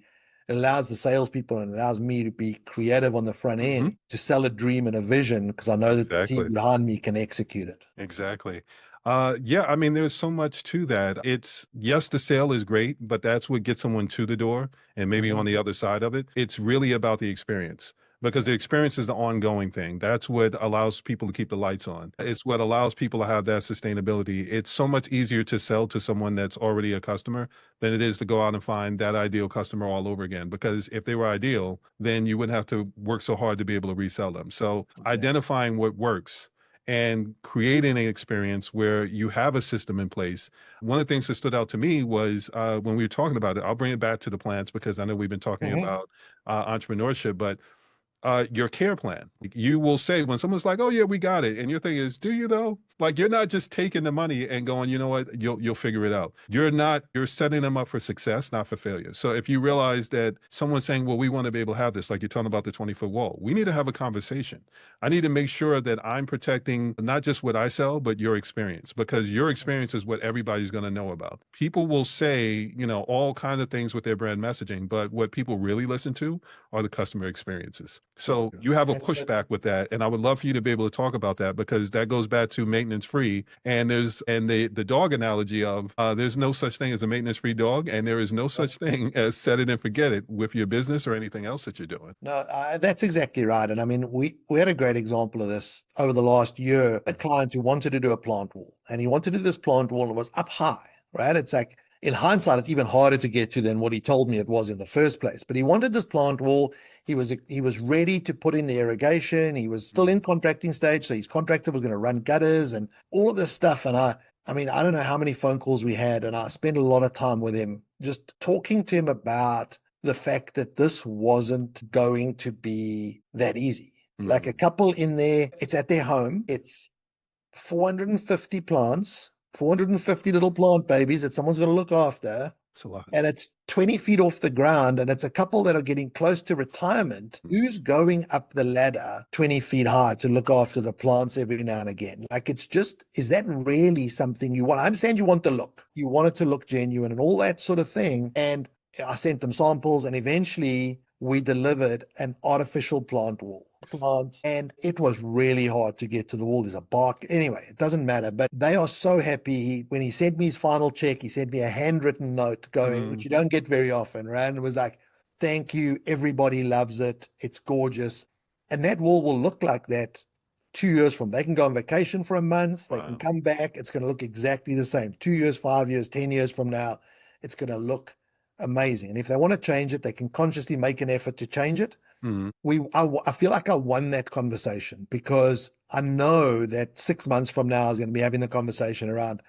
it allows the salespeople and allows me to be creative on the front Hmm. end to sell a dream and a vision because I know that the team Exactly. behind me can execute it. Exactly. Yeah, I mean, there's so much to that. It's yes, the sale is great, but that's what gets someone to the door. And maybe Mhm. on the other side of it, it's really about the experience because the experience is the ongoing thing. That's what allows people to keep the lights on. It's what allows people to have that sustainability. It's so much easier to sell to someone that's already a customer than it is to go out and find that ideal customer all over again. Because if they were ideal, then you wouldn't have to work so hard to be able to resell them. So Exactly. identifying what works and creating an experience where you have a system in place. One of the things that stood out to me was when we were talking about it, I'll bring it back to the plants because I know we've been talking Mhm. about entrepreneurship, but your care plan. Like, you will say when someone's like, "Oh yeah, we got it," and your thing is, "Do you though?" Like you're not just taking the money and going, "You know what? You'll figure it out." You're not. You're setting them up for success, not for failure. So if you realize that someone's saying, "Well, we want to be able to have this," like you're talking about the 20-foot wall, we need to have a conversation. I need to make sure that I'm protecting not just what I sell, but your experience because your experience is what everybody's going to know about. People will say, all kinds of things with their brand messaging, but what people really listen to are the customer experiences. So Exactly right. you have a And so pushback with that, and I would love for you to be able to talk about that because that goes back to maintenance free. And the dog analogy of there's no such thing as a maintenance free dog, and there is no such thing as set it and forget it with your business or anything else that you're doing. no, that's exactly right. And I mean, we had a great example of this over the last year. A client who wanted to do a plant wall, and he wanted to do this plant wall and it was up high, right? It's like in hindsight, it's even harder to get to than what he told me it was in the first place. But he wanted this plant wall. He was ready to put in the irrigation. He was still in contracting stage, so his contractor was going to run gutters and all of this stuff. And I mean, I don't know how many phone calls we had, and I spent a lot of time with him just talking to him about the fact that this wasn't going to be that easy. Like Mhm. a couple in there, it's at their home, it's 450 plants, 450 little plant babies that someone's going to look after, It's a lot. and it's 20 feet off the ground, and it's a couple that are getting close to retirement. Mhm. Who's going up the ladder 20 feet high to look after the plants every now and again? Like, it's just, is that really something you want? I understand you want the look, you want it to look genuine and all that sort of thing. And I sent them samples, and eventually we delivered an artificial plant wall. Plants, and it was really hard to get to the wall. There's a bark. Anyway, it doesn't matter. But they are so happy. When he sent me his final check, he sent me a handwritten note going, which you don't get very often, right? And it was like, "Thank you. Everybody loves it. It's gorgeous." And that wall will look like that 2 years from. They can go on vacation for a month. They can Wow. come back. It's going to look exactly the same. 2 years, 5 years, 10 years from now, it's going to look amazing. And if they want to change it, they can consciously make an effort to change it. Mhm. I feel like I won that conversation because I know that 6 months from now I was going to be having the conversation around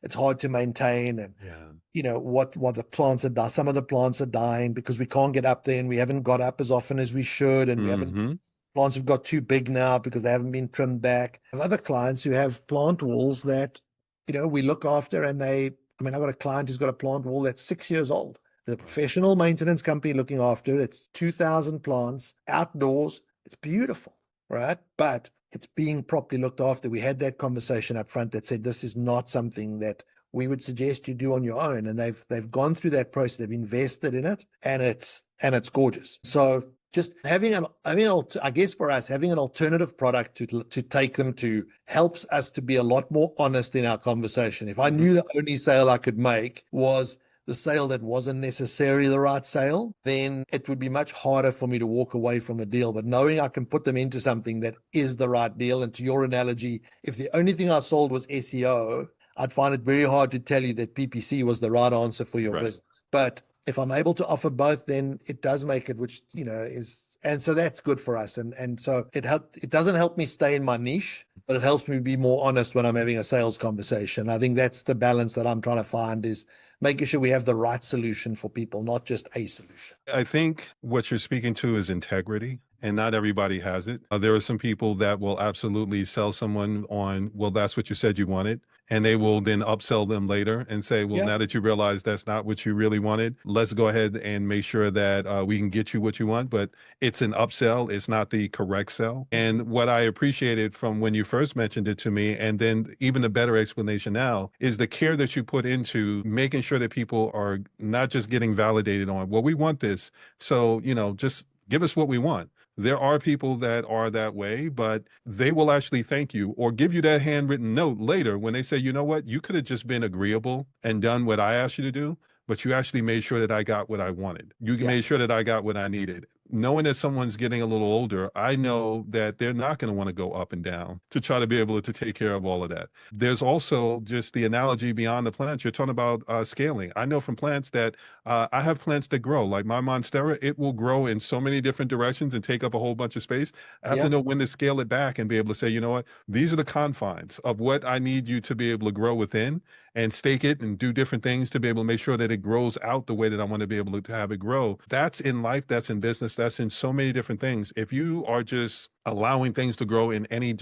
it's hard to maintain, and Yeah. what the plants are dying. Some of the plants are dying because we can't get up there, and we haven't got up as often as we should, and we haven't Mhm. plants have got too big now because they haven't been trimmed back. I have other clients who have plant walls that, we look after, and I mean, I've got a client who's got a plant wall that's 6 years old. The professional maintenance company looking after it. It's 2,000 plants outdoors. It's beautiful, right? But it's being properly looked after. We had that conversation up front that said this is not something that we would suggest you do on your own. And they've gone through that process. They've invested in it, and it's gorgeous. So just I guess for us, having an alternative product to take them to helps us to be a lot more honest in our conversation. If I Mhm. knew the only sale I could make was the sale that wasn't necessarily the right sale, then it would be much harder for me to walk away from the deal. But knowing I can put them into something that is the right deal, and to your analogy, if the only thing I sold was SEO, I'd find it very hard to tell you that PPC was the right answer for your Right. business. But if I'm able to offer both, then it does make it, which is, and so that's good for us. And so it doesn't help me stay in my niche, but it helps me be more honest when I'm having a sales conversation. I think that's the balance that I'm trying to find, is making sure we have the right solution for people, not just a solution. I think what you're speaking to is integrity, and not everybody has it. There are some people that will absolutely sell someone on, well, that's what you said you wanted. and they will then upsell them later and say, well, Yeah. now that you realize that's not what you really wanted, let's go ahead and make sure that we can get you what you want. But it's an upsell, it's not the correct sell. And what I appreciated from when you first mentioned it to me, and then even a better explanation now, is the care that you put into making sure that people are not just getting validated on, well, we want this. So, just give us what we want. There are people that are that way, but they will actually thank you or give you that handwritten note later when they say, you know what, you could have just been agreeable and done what I asked you to do, but you actually made sure that I got what I wanted. You Yeah. made sure that I got what I needed. Knowing that someone's getting a little older, I know that they're not going to want to go up and down to try to be able to take care of all of that. There's also just the analogy beyond the plants. You're talking about scaling. I know from plants that I have plants that grow, like my Monstera, it will grow in so many different directions and take up a whole bunch of space. I have Yeah. to know when to scale it back and be able to say, you know what, these are the confines of what I need you to be able to grow within, and stake it and do different things to be able to make sure that it grows out the way that I want to be able to have it grow. That's in life, that's in business, that's in so many different things. If you are just allowing things to grow in any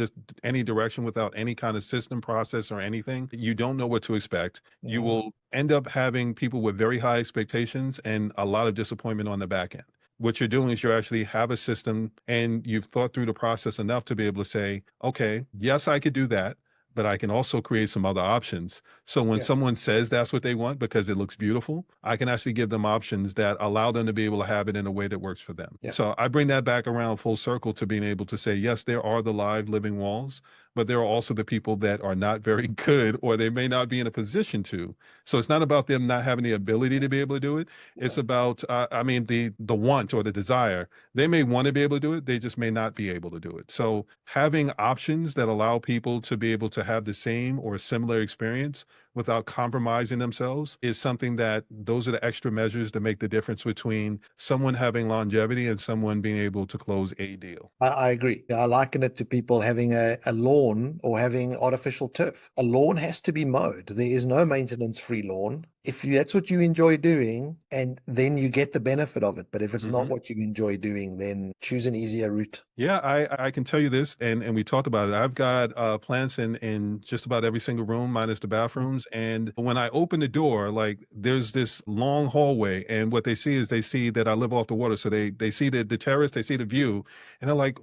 direction without any kind of system, process, or anything, you don't know what to expect. You Mhm. will end up having people with very high expectations and a lot of disappointment on the back end. What you're doing is you actually have a system and you've thought through the process enough to be able to say, okay, yes, I could do that, but I can also create some other options. So when Yeah. someone says that's what they want because it looks beautiful, I can actually give them options that allow them to be able to have it in a way that works for them. Yeah. So I bring that back around full circle to being able to say, yes, there are the live living walls, but there are also the people that are not very good or they may not be in a position to. So it's not about them not having the ability to be able to do it. It's Yeah. about, I mean, the want or the desire. They may want to be able to do it, they just may not be able to do it. So having options that allow people to be able to have the same or similar experience without compromising themselves is something that those are the extra measures that make the difference between someone having longevity and someone being able to close a deal. I agree. I liken it to people having a lawn or having artificial turf. A lawn has to be mowed. There is no maintenance-free lawn. If that's what you enjoy doing, and then you get the benefit of it. But if it's not Mhm. what you enjoy doing, then choose an easier route. Yeah, I can tell you this, and we talked about it. I've got plants in just about every single room, minus the bathrooms. And when I open the door, like there's this long hallway, and what they see is they see that I live off the water, so they see the terrace, they see the view, and they're like,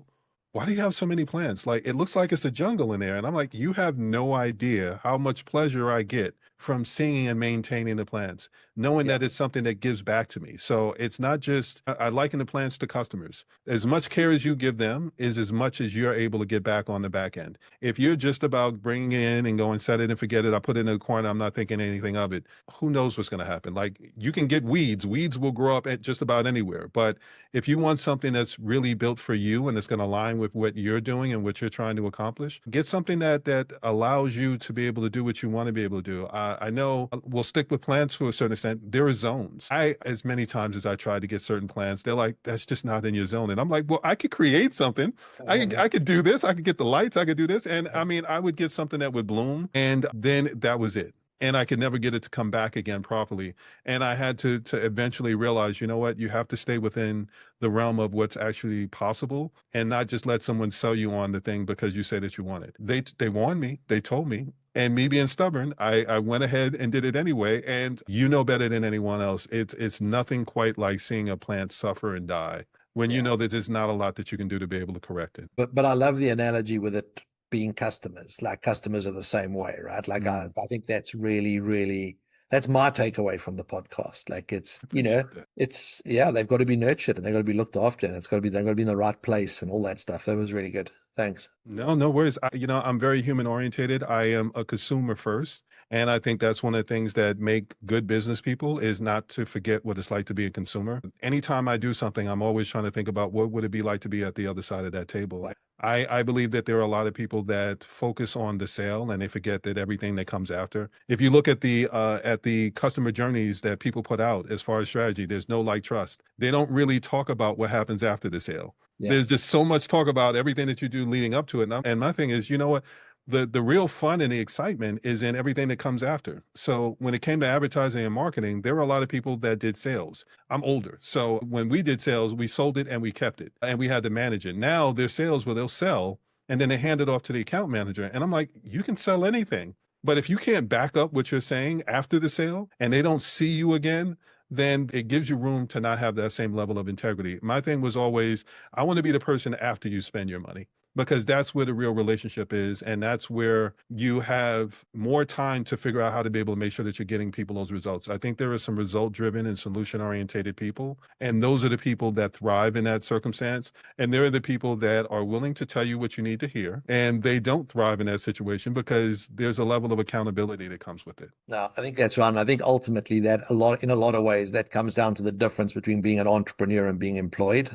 "Why do you have so many plants? Like it looks like it's a jungle in there." And I'm like, "You have no idea how much pleasure I get from seeing and maintaining the plants, knowing Yeah. that it's something that gives back to me." So it's not just I liken the plants to customers. As much care as you give them is as much as you're able to get back on the back end. If you're just about bringing it in and going set it and forget it, I put it in a corner, I'm not thinking anything of it. Who knows what's going to happen? Like you can get weeds. Weeds will grow up at just about anywhere. But if you want something that's really built for you and it's going to align with what you're doing and what you're trying to accomplish, get something that allows you to be able to do what you want to be able to do. I know we'll stick with plants to a certain extent. There are zones. As many times as I tried to get certain plants, they're like, that's just not in your zone. And I'm like, well, I could create something. I could do this. I could get the lights. I could do this. And I mean, I would get something that would bloom and then that was it. And I could never get it to come back again properly. And I had to eventually realize, you know what, you have to stay within the realm of what's actually possible and not just let someone sell you on the thing because you say that you want it. They warned me, they told me, and me being stubborn, I went ahead and did it anyway. And you know better than anyone else. It's nothing quite like seeing a plant suffer and die when you Yeah. know that there's not a lot that you can do to be able to correct it. But I love the analogy with it being customers. Like customers are the same way, right? Like Mm, I think that's really, really that's my takeaway from the podcast. Like it's, I appreciate that. it's yeah, they've got to be nurtured and they've got to be looked after and they've got to be in the right place and all that stuff. That was really good. Thanks. No, no worries. I'm very human orientated. I am a consumer first. And I think that's one of the things that make good business people is not to forget what it's like to be a consumer. Anytime I do something, I'm always trying to think about what would it be like to be at the other side of that table. Right. I believe that there are a lot of people that focus on the sale and they forget that everything that comes after. If you look at the customer journeys that people put out as far as strategy, there's no like trust. They don't really talk about what happens after the sale. Yeah. There's just so much talk about everything that you do leading up to it. And my thing is, you know what? The real fun and the excitement is in everything that comes after. So when it came to advertising and marketing, there were a lot of people that did sales. I'm older. So when we did sales, we sold it and we kept it and we had to manage it. Now there's sales where they'll sell and then they hand it off to the account manager. And I'm like, you can sell anything. But if you can't back up what you're saying after the sale and they don't see you again, then it gives you room to not have that same level of integrity. My thing was always, I want to be the person after you spend your money, because that's where the real relationship is. And that's where you have more time to figure out how to be able to make sure that you're getting people those results. I think there are some result driven and solution oriented people. And those are the people that thrive in that circumstance. And there are the people that are willing to tell you what you need to hear. And they don't thrive in that situation because there's a level of accountability that comes with it. No, I think that's right. And I think ultimately that in a lot of ways, that comes down to the difference between being an entrepreneur and being employed.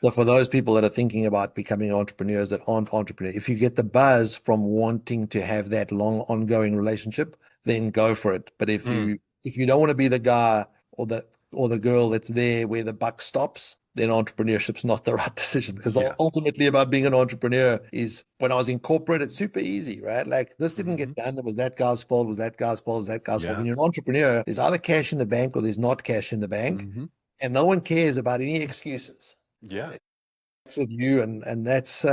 So for those people that are thinking about becoming entrepreneurs that aren't entrepreneurs, if you get the buzz from wanting to have that long ongoing relationship, then go for it. But if Mm, you don't want to be the guy or the girl that's there where the buck stops, then entrepreneurship's not the right decision. Because yeah. ultimately about being an entrepreneur is, when I was in corporate, it's super easy, right? Like, this didn't Hmm. get done. It was that guy's fault, was that guy's fault, was that guy's fault. Yeah. When you're an entrepreneur, there's either cash in the bank or there's not cash in the bank. Hmm. And no one cares about any excuses. Yeah. It's with you, and that's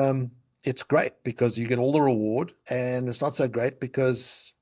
it's great because you get all the reward, and it's not so great because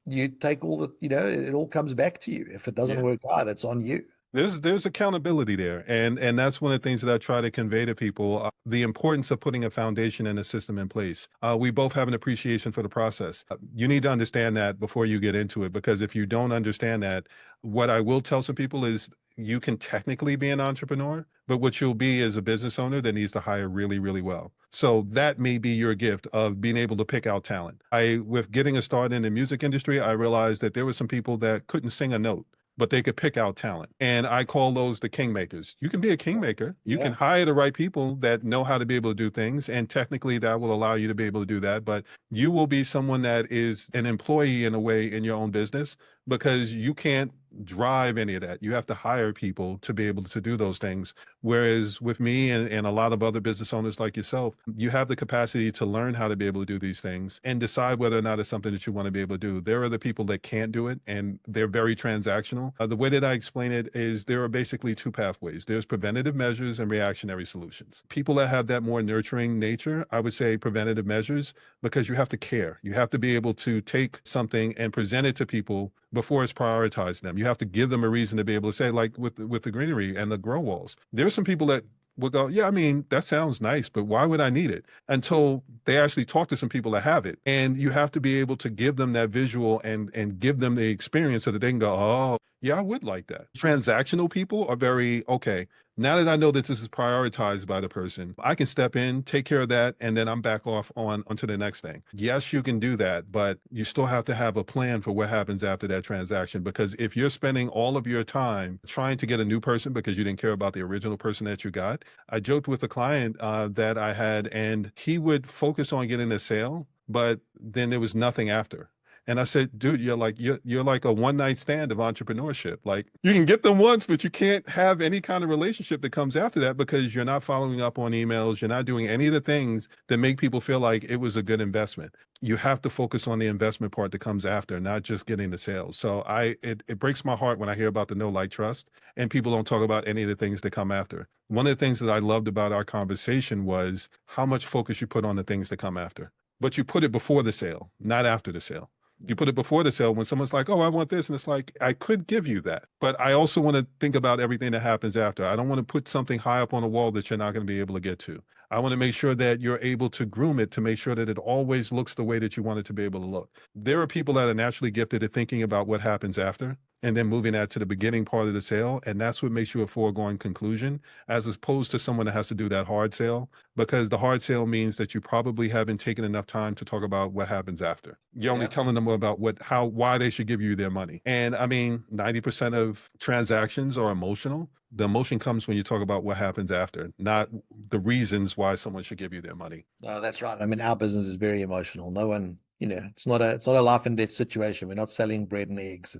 you take all the, it all comes back to you. If it doesn't Yeah. work out, it's on you. There's accountability there, and that's one of the things that I try to convey to people: the importance of putting a foundation and a system in place. We both have an appreciation for the process. You need to understand that before you get into it, because if you don't understand that, what I will tell some people is you can technically be an entrepreneur, but what you'll be is a business owner that needs to hire really, really well. So that may be your gift of being able to pick out talent. With getting a start in the music industry, I realized that there were some people that couldn't sing a note, but they could pick out talent. And I call those the kingmakers. You can be a kingmaker. You can Yeah. hire the right people that know how to be able to do things. And technically, that will allow you to be able to do that. But you will be someone that is an employee in a way in your own business, because you can't drive any of that. You have to hire people to be able to do those things. Whereas with me and a lot of other business owners like yourself, you have the capacity to learn how to be able to do these things and decide whether or not it's something that you want to be able to do. There are the people that can't do it, and they're very transactional. The way that I explain it is there are basically two pathways. There's preventative measures and reactionary solutions. People that have that more nurturing nature, I would say preventative measures, because you have to care. You have to be able to take something and present it to people before it's prioritizing them. You have to give them a reason to be able to say, like with the greenery and the grow walls. There's some people that will go, yeah, I mean, that sounds nice, but why would I need it? Until they actually talk to some people that have it. And you have to be able to give them that visual and give them the experience so that they can go, oh, yeah, I would like that. Transactional people are very, okay, now that I know that this is prioritized by the person, I can step in, take care of that, and then I'm back off onto the next thing. Yes, you can do that, but you still have to have a plan for what happens after that transaction. Because if you're spending all of your time trying to get a new person because you didn't care about the original person that you got, I joked with a client that I had, and he would focus on getting a sale, but then there was nothing after. And I said, dude, you're like a one night stand of entrepreneurship. Like, you can get them once, but you can't have any kind of relationship that comes after that, because you're not following up on emails. You're not doing any of the things that make people feel like it was a good investment. You have to focus on the investment part that comes after, not just getting the sales. So it breaks my heart when I hear about the no like trust and people don't talk about any of the things that come after. One of the things that I loved about our conversation was how much focus you put on the things that come after, but you put it before the sale, not after the sale. You put it before the sale when someone's like, oh, I want this. And it's like, I could give you that. But I also want to think about everything that happens after. I don't want to put something high up on a wall that you're not going to be able to get to. I want to make sure that you're able to groom it to make sure that it always looks the way that you want it to be able to look. There are people that are naturally gifted at thinking about what happens after and then moving that to the beginning part of the sale. And that's what makes you a foregone conclusion, as opposed to someone that has to do that hard sale, because the hard sale means that you probably haven't taken enough time to talk about what happens after. You're only Yeah. telling them about why they should give you their money. And I mean, 90% of transactions are emotional. The emotion comes when you talk about what happens after, not the reasons why someone should give you their money. No, that's right. I mean, our business is very emotional. No one, it's not a life and death situation. We're not selling bread and eggs.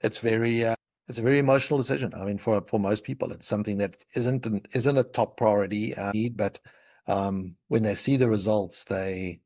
It's very it's a very emotional decision. I mean, for most people, it's something that isn't a top priority need, but when they see the results, they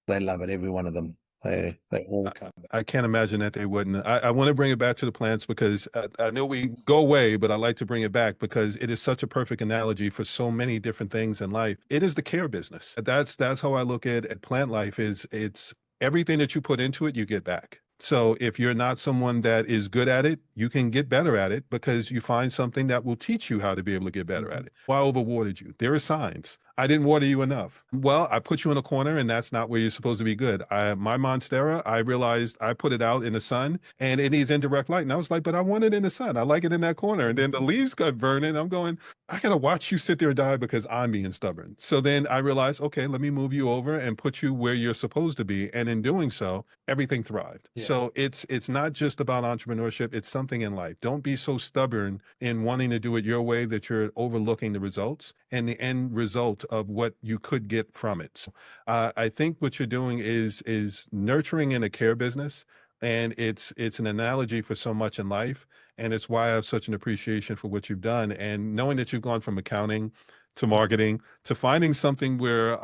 love it. Every one of them, they all I, come back. I can't imagine that they wouldn't. I want to bring it back to the plants because I know we go away, but I like to bring it back because it is such a perfect analogy for so many different things in life. It is the care business. That's how I look at plant life. Is it's everything that you put into it, you get back. So if you're not someone that is good at it, you can get better at it because you find something that will teach you how to be able to get better at it. Well, I overwatered you. There are signs. I didn't water you enough. Well, I put you in a corner and that's not where you're supposed to be good. My Monstera, I realized I put it out in the sun and it needs indirect light. And I was like, but I want it in the sun. I like it in that corner. And then the leaves got burning. I'm going, I gotta watch you sit there and die because I'm being stubborn. So then I realized, okay, let me move you over and put you where you're supposed to be. And in doing so, everything thrived. Yeah. So it's not just about entrepreneurship, it's something in life. Don't be so stubborn in wanting to do it your way that you're overlooking the results and the end result of what you could get from it. So, I think what you're doing is nurturing in a care business, and it's an analogy for so much in life, and it's why I have such an appreciation for what you've done. And knowing that you've gone from accounting to marketing to finding something where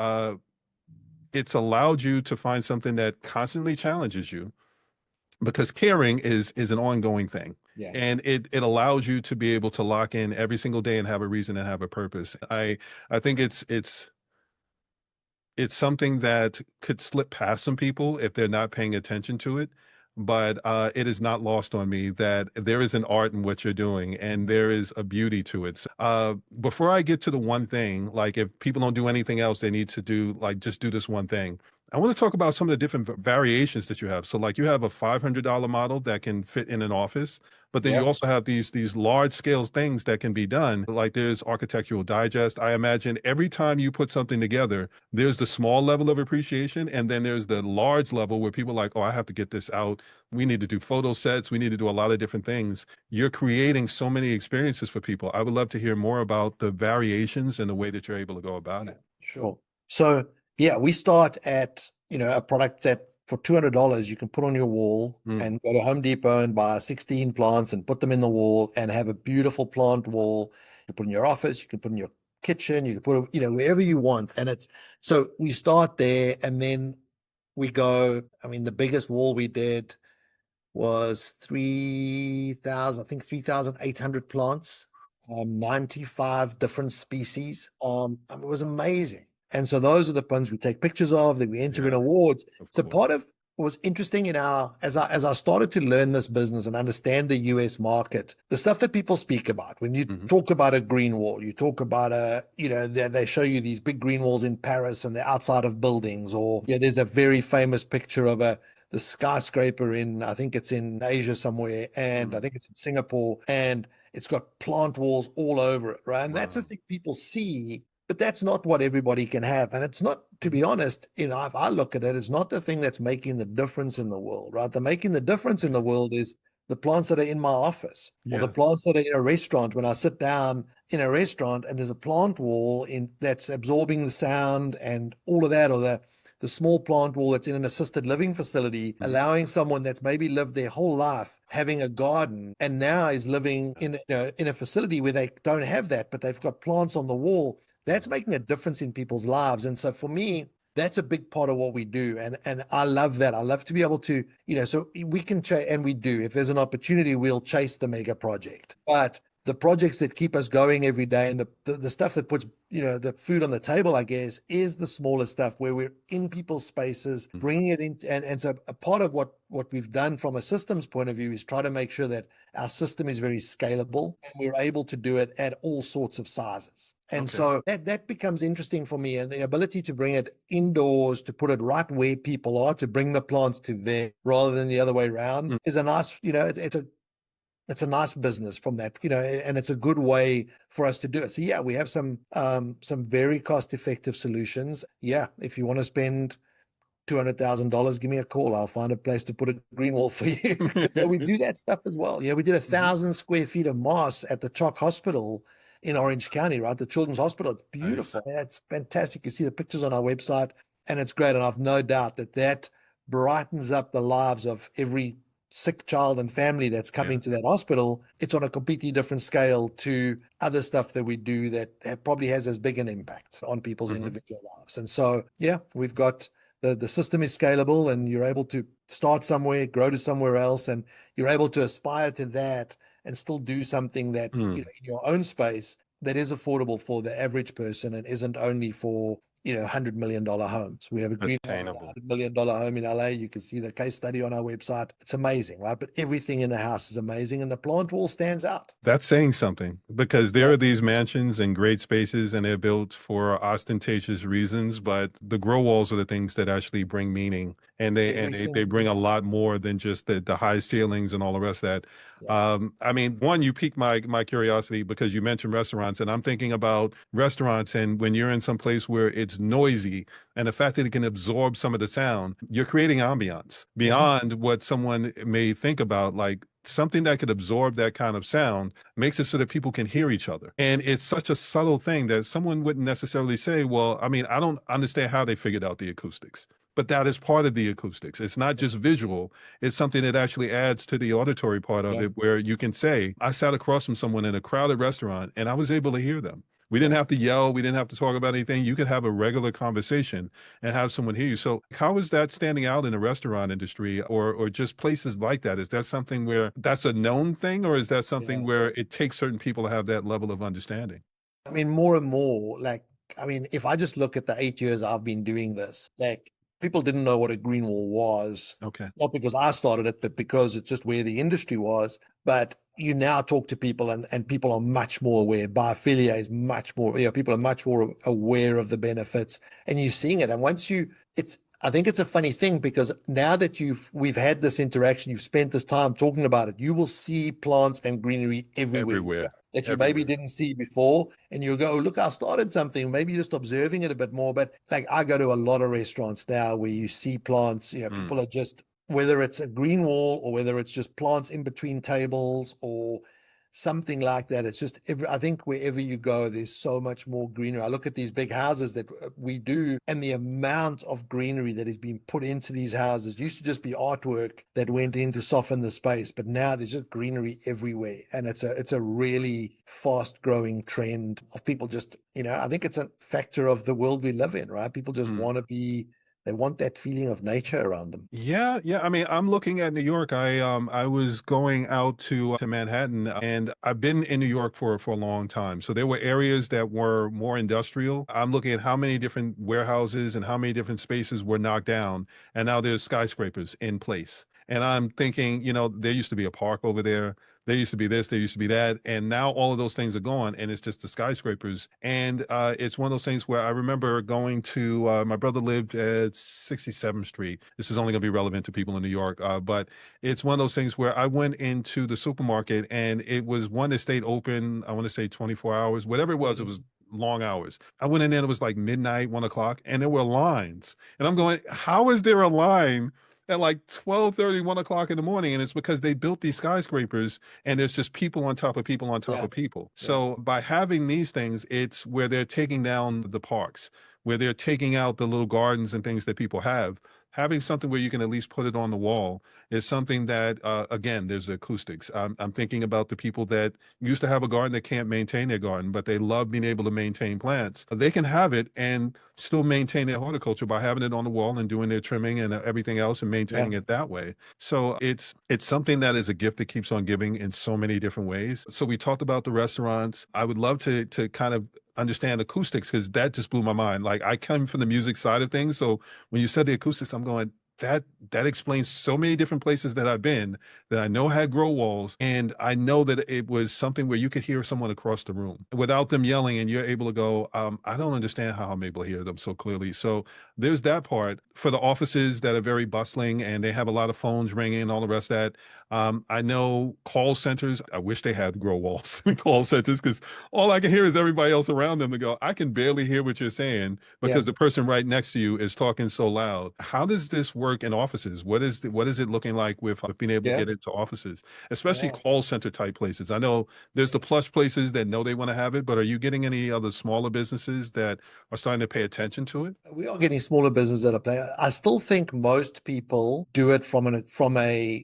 it's allowed you to find something that constantly challenges you, because caring is an ongoing thing. Yeah. And it allows you to be able to lock in every single day and have a reason and have a purpose. I think it's something that could slip past some people if they're not paying attention to it. But it is not lost on me that there is an art in what you're doing and there is a beauty to it. So, before I get to the one thing, like if people don't do anything else, they need to do like just do this one thing. I want to talk about some of the different variations that you have. So like you have a $500 model that can fit in an office, but then Yeah. you also have these large scale things that can be done. Like there's Architectural Digest. I imagine every time you put something together, there's the small level of appreciation, and then there's the large level where people are like, oh, I have to get this out. We need to do photo sets. We need to do a lot of different things. You're creating so many experiences for people. I would love to hear more about the variations and the way that you're able to go about it. Sure. So yeah, we start at, a product that for $200 you can put on your wall and go to Home Depot and buy 16 plants and put them in the wall and have a beautiful plant wall. You put in your office, you can put in your kitchen, you can put, wherever you want. And so we start there and then we go, the biggest wall we did was 3,000, I think 3,800 plants, 95 different species. It was amazing. And so those are the ones we take pictures of, that we enter in awards. So part of what was interesting as I started to learn this business and understand the US market, the stuff that people speak about, when you talk about a green wall, you talk about they show you these big green walls in Paris and they're outside of buildings, or there's a very famous picture of the skyscraper I think it's in Asia somewhere, and I think it's in Singapore, and it's got plant walls all over it, right? And that's the thing people see, but that's not what everybody can have. And it's not, to be honest, if I look at it, it's not the thing that's making the difference in the world, right? The making the difference in the world is the plants that are in my office, or the plants that are in a restaurant. When I sit down in a restaurant and there's a plant wall that's absorbing the sound and all of that, or the small plant wall that's in an assisted living facility, allowing someone that's maybe lived their whole life having a garden and now is living in a facility where they don't have that, but they've got plants on the wall. That's making a difference in people's lives. And so for me, that's a big part of what we do. And I love that. I love to be able to, so we can and we do. If there's an opportunity, we'll chase the mega project. But the projects that keep us going every day, and the stuff that puts the food on the table, I guess, is the smaller stuff where we're in people's spaces, bringing it in. And so a part of what we've done from a systems point of view is try to make sure that our system is very scalable and we're able to do it at all sorts of sizes. And so that becomes interesting for me, and the ability to bring it indoors, to put it right where people are, to bring the plants to them rather than the other way around is a nice, it's a nice business from that, and it's a good way for us to do it. So yeah, we have some very cost-effective solutions. Yeah, if you want to spend $200,000, give me a call. I'll find a place to put a green wall for you. We do that stuff as well. Yeah, we did 1,000 square feet of moss at the Chalk Hospital in Orange County, right? The Children's Hospital. It's beautiful. Nice. It's fantastic. You see the pictures on our website, and it's great. And I've no doubt that brightens up the lives of every sick child and family that's coming to that hospital. It's on a completely different scale to other stuff that we do that probably has as big an impact on people's individual lives. And so, yeah, we've got the system is scalable, and you're able to start somewhere, grow to somewhere else, and you're able to aspire to that and still do something that in your own space that is affordable for the average person and isn't only for $100 million homes. We have a greenhouse with a Attainable. $100 million home in LA. You can see the case study on our website. It's amazing, right? But everything in the house is amazing, and the plant wall stands out. That's saying something, because there Yeah, are these mansions and great spaces and they're built for ostentatious reasons, but the grow walls are the things that actually bring meaning, and they every they single bring a detail. lot more than just the high ceilings and all the rest of that. Yeah, I mean, one, you piqued my curiosity because you mentioned restaurants, and I'm thinking about restaurants, and when you're in some place where it's noisy, and the fact that it can absorb some of the sound, you're creating ambiance mhm, beyond what someone may think about, like something that could absorb that kind of sound makes it so that people can hear each other. And it's such a subtle thing that someone wouldn't necessarily say, well, I mean, I don't understand how they figured out the acoustics. But that is part of the acoustics. It's not just visual, it's something that actually adds to the auditory part of yeah, it, where you can say, I sat across from someone in a crowded restaurant and I was able to hear them. We didn't yeah. have to yell. We didn't have to talk about anything. You could have a regular conversation and have someone hear you. So how is that standing out in the restaurant industry, or just places like that? Is that something where that's a known thing, or is that something Yeah. where it takes certain people to have that level of understanding? I mean, more and more, like, I mean, if I just look at the 8 years I've been doing this, like, people didn't know what a green wall was, Okay. not because I started it, but because it's just where the industry was. But you now talk to people, and people are much more aware. Biophilia is much more, people are much more aware of the benefits, and you're seeing it. And once I think it's a funny thing, because now that we've had this interaction, you've spent this time talking about it, you will see plants and greenery everywhere you go Everywhere. that you maybe Everywhere. didn't see before. And you'll go, look, I started something, maybe just observing it a bit more. But like, I go to a lot of restaurants now where you see plants, Mm. people are just, whether it's a green wall or whether it's just plants in between tables or something like that. It's just, I think wherever you go, there's so much more greenery. I look at these big houses that we do, and the amount of greenery that is being put into these houses used to just be artwork that went in to soften the space, but now there's just greenery everywhere, and it's a really fast growing trend of people just, I think it's a factor of the world we live in, right? People just Mm. they want that feeling of nature around them. Yeah, yeah. I mean, I'm looking at New York. I was going out to Manhattan, and I've been in New York for a long time. So there were areas that were more industrial. I'm looking at how many different warehouses and how many different spaces were knocked down, and now there's skyscrapers in place. And I'm thinking, there used to be a park over there. There used to be this, there used to be that, and now all of those things are gone, and it's just the skyscrapers. And it's one of those things where I remember going to, my brother lived at 67th Street. This is only going to be relevant to people in New York, but it's one of those things where I went into the supermarket, and it was one that stayed open, I want to say 24 hours, whatever it was long hours. I went in there, it was like midnight, 1 o'clock, and there were lines. And I'm going, how is there a line at like 12:30, 1 o'clock in the morning? And it's because they built these skyscrapers, and there's just people on top of people on top Yeah, of people. yeah, So by having these things, it's where they're taking down the parks, where they're taking out the little gardens and things that people have. Having something where you can at least put it on the wall is something that, again, there's the acoustics. I'm thinking about the people that used to have a garden that can't maintain their garden, but they love being able to maintain plants. They can have it and still maintain their horticulture by having it on the wall and doing their trimming and everything else and yeah. maintaining it that way. So it's something that is a gift that keeps on giving in so many different ways. So we talked about the restaurants. I would love to kind of understand acoustics, because that just blew my mind. Like, I come from the music side of things, so when you said the acoustics, I'm going, that explains so many different places that I've been that I know had grow walls, and I know that it was something where you could hear someone across the room without them yelling, and you're able to go, I don't understand how I'm able to hear them so clearly. So there's that part for the offices that are very bustling and they have a lot of phones ringing and all the rest of that. I know call centers. I wish they had grow walls in call centers, because all I can hear is everybody else around them to go, I can barely hear what you're saying Yeah. because the person right next to you is talking so loud. How does this work in offices? What is it looking like with being able to Yeah. get into offices, especially Yeah. call center type places? I know there's the plush places that know they want to have it, but are you getting any other smaller businesses that are starting to pay attention to it? We are getting smaller businesses that are playing. I still think most people do it from an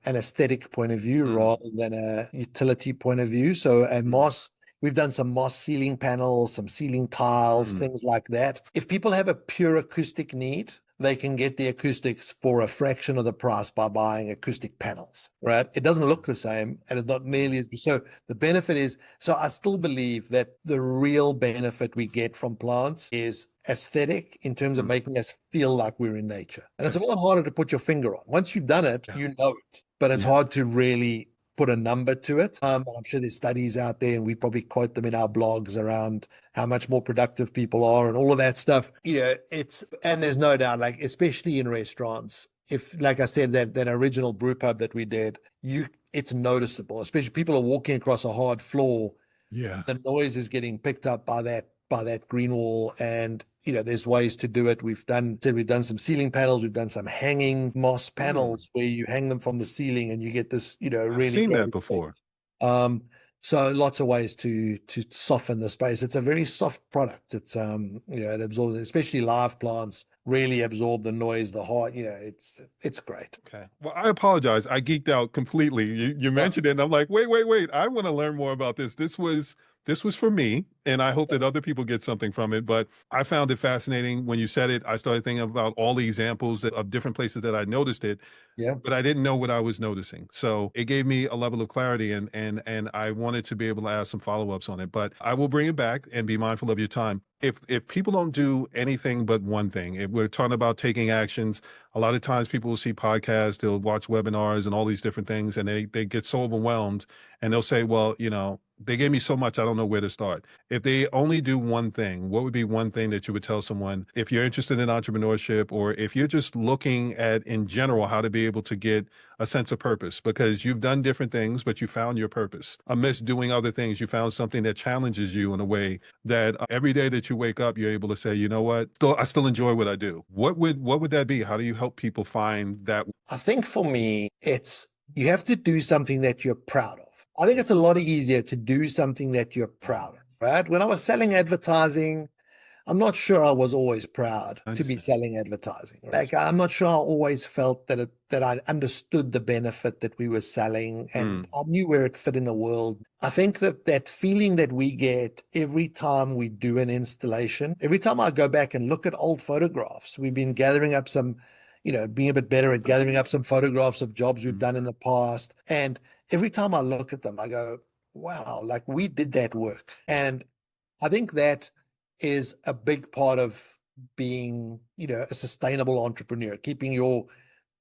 aesthetic point of view Mm, rather than a utility point of view. So mm, we've done some moss ceiling panels, some ceiling tiles, mm, things like that. If people have a pure acoustic need, they can get the acoustics for a fraction of the price by buying acoustic panels, right? It doesn't look the same and it's not nearly as, so the benefit is, so I still believe that the real benefit we get from plants is aesthetic in terms of making us feel like we're in nature. And it's a lot harder to put your finger on. Once you've done it, you know it, but it's hard to really put a number to it. I'm sure there's studies out there, and we probably quote them in our blogs around how much more productive people are and all of that stuff. You know, and there's no doubt, like, especially in restaurants, if, like I said, that original brew pub that we did, it's noticeable, especially people are walking across a hard floor. Yeah. The noise is getting picked up by that green wall, and there's ways to do it. We've done some ceiling panels, we've done some hanging moss panels where you hang them from the ceiling and you get this I've really seen great that before. effect. So lots of ways to soften the space. It's a very soft product. It's it absorbs, especially live plants really absorb the noise, the heart. It's great. Okay. Well, I apologize. I geeked out completely. You mentioned it, and I'm like, wait. I want to learn more about this. This was for me, and I hope that other people get something from it. But I found it fascinating when you said it. I started thinking about all the examples of different places that I noticed it. Yeah. But I didn't know what I was noticing. So it gave me a level of clarity, and I wanted to be able to ask some follow-ups on it. But I will bring it back and be mindful of your time. If people don't do anything but one thing, if we're talking about taking actions, a lot of times people will see podcasts, they'll watch webinars and all these different things, and they get so overwhelmed, and they'll say, well, they gave me so much, I don't know where to start. If they only do one thing, what would be one thing that you would tell someone if you're interested in entrepreneurship, or if you're just looking at, in general, how to be able to get a sense of purpose? Because you've done different things, but you found your purpose. Amidst doing other things, you found something that challenges you in a way that every day that you wake up, you're able to say, you know what, I still enjoy what I do. What would that be? How do you help people find that? I think for me, it's you have to do something that you're proud of. I think it's a lot easier to do something that you're proud of, right? When I was selling advertising, I'm not sure I was always proud to be selling advertising. Like, I'm not sure I always felt that I understood the benefit that we were selling, and I knew where it fit in the world. I think that feeling that we get every time we do an installation, every time I go back and look at old photographs, we've been gathering up some, being a bit better at gathering up some photographs of jobs we've done in the past. And every time I look at them, I go, wow, like, we did that work. And I think that is a big part of being, a sustainable entrepreneur. Keeping your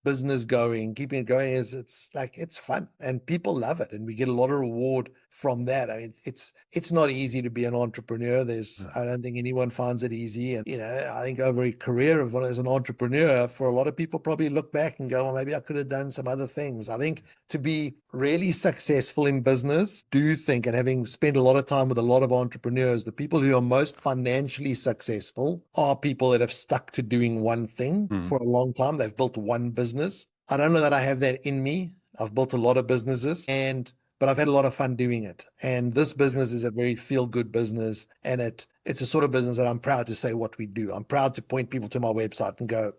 business going, keeping it going, it's fun and people love it, and we get a lot of reward from that. I mean, it's not easy to be an entrepreneur. I don't think anyone finds it easy, and I think over a career of as an entrepreneur, for a lot of people probably look back and go, well, maybe I could have done some other things. I think to be really successful in business, and having spent a lot of time with a lot of entrepreneurs, the people who are most financially successful are people that have stuck to doing one thing for a long time. They've built one business. I don't know that I have that in me. I've built a lot of businesses, but I've had a lot of fun doing it. And this business is a very feel-good business, and it's a sort of business that I'm proud to say what we do. I'm proud to point people to my website and go,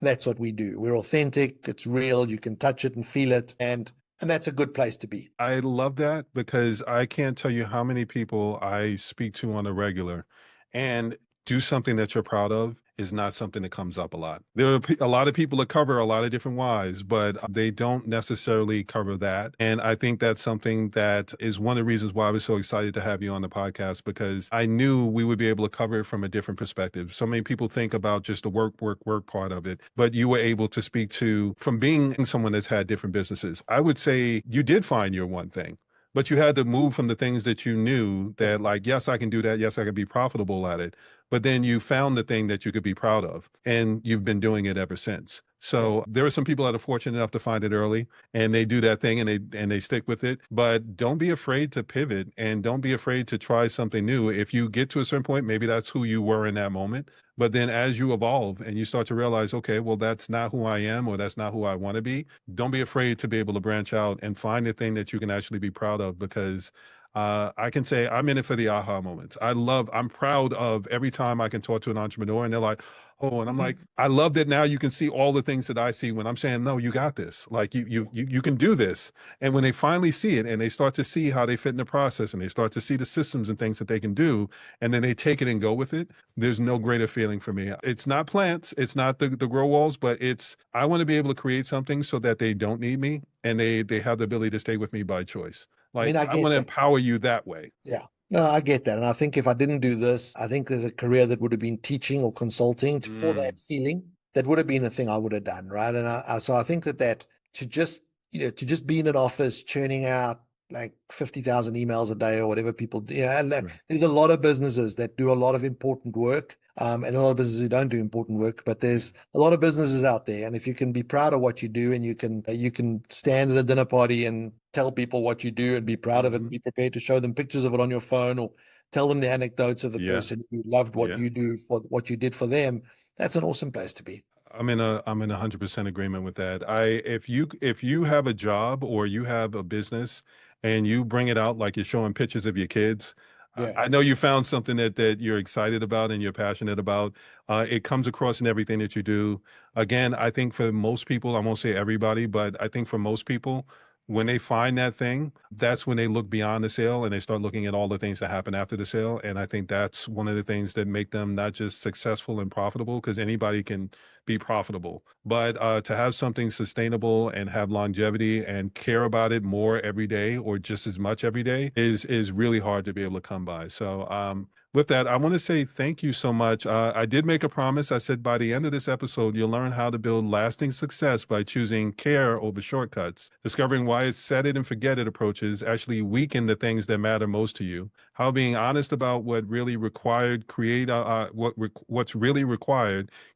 that's what we do. We're authentic. It's real. You can touch it and feel it. And that's a good place to be. I love that, because I can't tell you how many people I speak to on a regular, and do something that you're proud of is not something that comes up a lot. There are a lot of people that cover a lot of different whys, but they don't necessarily cover that. And I think that's something that is one of the reasons why I was so excited to have you on the podcast, because I knew we would be able to cover it from a different perspective. So many people think about just the work part of it, but you were able to speak to, from being someone that's had different businesses, I would say you did find your one thing. But you had to move from the things that you knew that, like, yes, I can do that. Yes, I can be profitable at it. But then you found the thing that you could be proud of, and you've been doing it ever since. So there are some people that are fortunate enough to find it early, and they do that thing, and they stick with it. But don't be afraid to pivot, and don't be afraid to try something new. If you get to a certain point, maybe that's who you were in that moment. But then as you evolve and you start to realize, okay, well, that's not who I am, or that's not who I want to be, don't be afraid to be able to branch out and find the thing that you can actually be proud of, because I can say I'm in it for the aha moments. I'm proud of every time I can talk to an entrepreneur and they're like, oh, and I'm like, I love that now you can see all the things that I see when I'm saying, no, you got this. Like you can do this. And when they finally see it and they start to see how they fit in the process and they start to see the systems and things that they can do, and then they take it and go with it, there's no greater feeling for me. It's not plants, it's not the grow walls, but I want to be able to create something so that they don't need me and they have the ability to stay with me by choice. I mean, Like I I get want to that. empower you that way. Yeah. No, I get that. And I think if I didn't do this, I think there's a career that would have been teaching or consulting for Mm, that feeling. That would have been a thing I would have done. Right. And so I think that to just, to just be in an office churning out like 50,000 emails a day or whatever people do, and like, right. there's a lot of businesses that do a lot of important work. And a lot of businesses who don't do important work, but Yeah. there's a lot of businesses out there. And if you can be proud of what you do and you can stand at a dinner party and tell people what you do and be proud of it and Hmm. be prepared to show them pictures of it on your phone or tell them the anecdotes of the Yeah. person who loved what Yeah. you do for what you did for them, that's an awesome place to be. I'm in 100% agreement with that. If you have a job or you have a business and you bring it out like you're showing pictures of your kids, Yeah. I know you found something that you're excited about and you're passionate about. It comes across in everything that you do. Again, I think for most people, I won't say everybody, but I think for most people, when they find that thing, that's when they look beyond the sale and they start looking at all the things that happen after the sale. And I think that's one of the things that make them not just successful and profitable, because anybody can be profitable, but to have something sustainable and have longevity and care about it more every day or just as much every day is really hard to be able to come by. So with that, I want to say thank you so much. I did make a promise. I said by the end of this episode, you'll learn how to build lasting success by choosing care over shortcuts, discovering why it's set it and forget it approaches actually weaken the things that matter most to you, how being honest about what's really required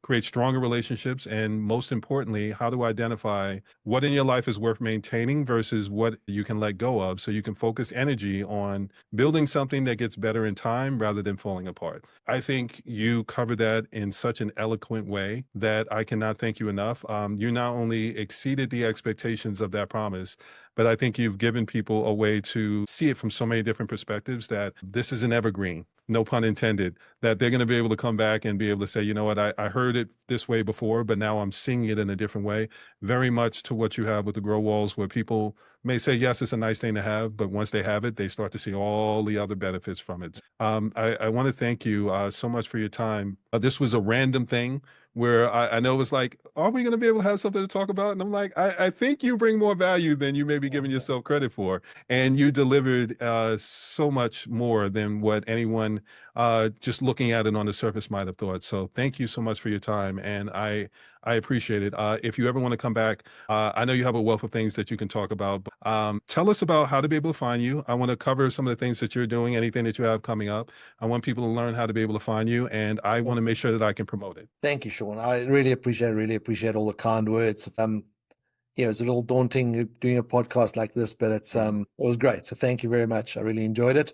create stronger relationships, and most importantly, how to identify what in your life is worth maintaining versus what you can let go of so you can focus energy on building something that gets better in time rather than falling apart. I think you covered that in such an eloquent way that I cannot thank you enough. You not only exceeded the expectations of that promise, but I think you've given people a way to see it from so many different perspectives that this is an evergreen, no pun intended, that they're going to be able to come back and be able to say, you know what, I heard it this way before, but now I'm seeing it in a different way. Very much to what you have with the grow walls, where people may say, yes, it's a nice thing to have, but once they have it, they start to see all the other benefits from it. I want to thank you so much for your time. This was a random thing where I know it was like, are we going to be able to have something to talk about? And I'm like, I think you bring more value than you may be giving yourself credit for. And you delivered so much more than what anyone just looking at it on the surface might have thought. So thank you so much for your time. And I appreciate it. If you ever want to come back, I know you have a wealth of things that you can talk about. But, tell us about how to be able to find you. I want to cover some of the things that you're doing, anything that you have coming up. I want people to learn how to be able to find you, and I want to make sure that I can promote it. Thank you, Sean. I really appreciate all the kind words. It's a little daunting doing a podcast like this, but Mhm. it was great. So thank you very much. I really enjoyed it.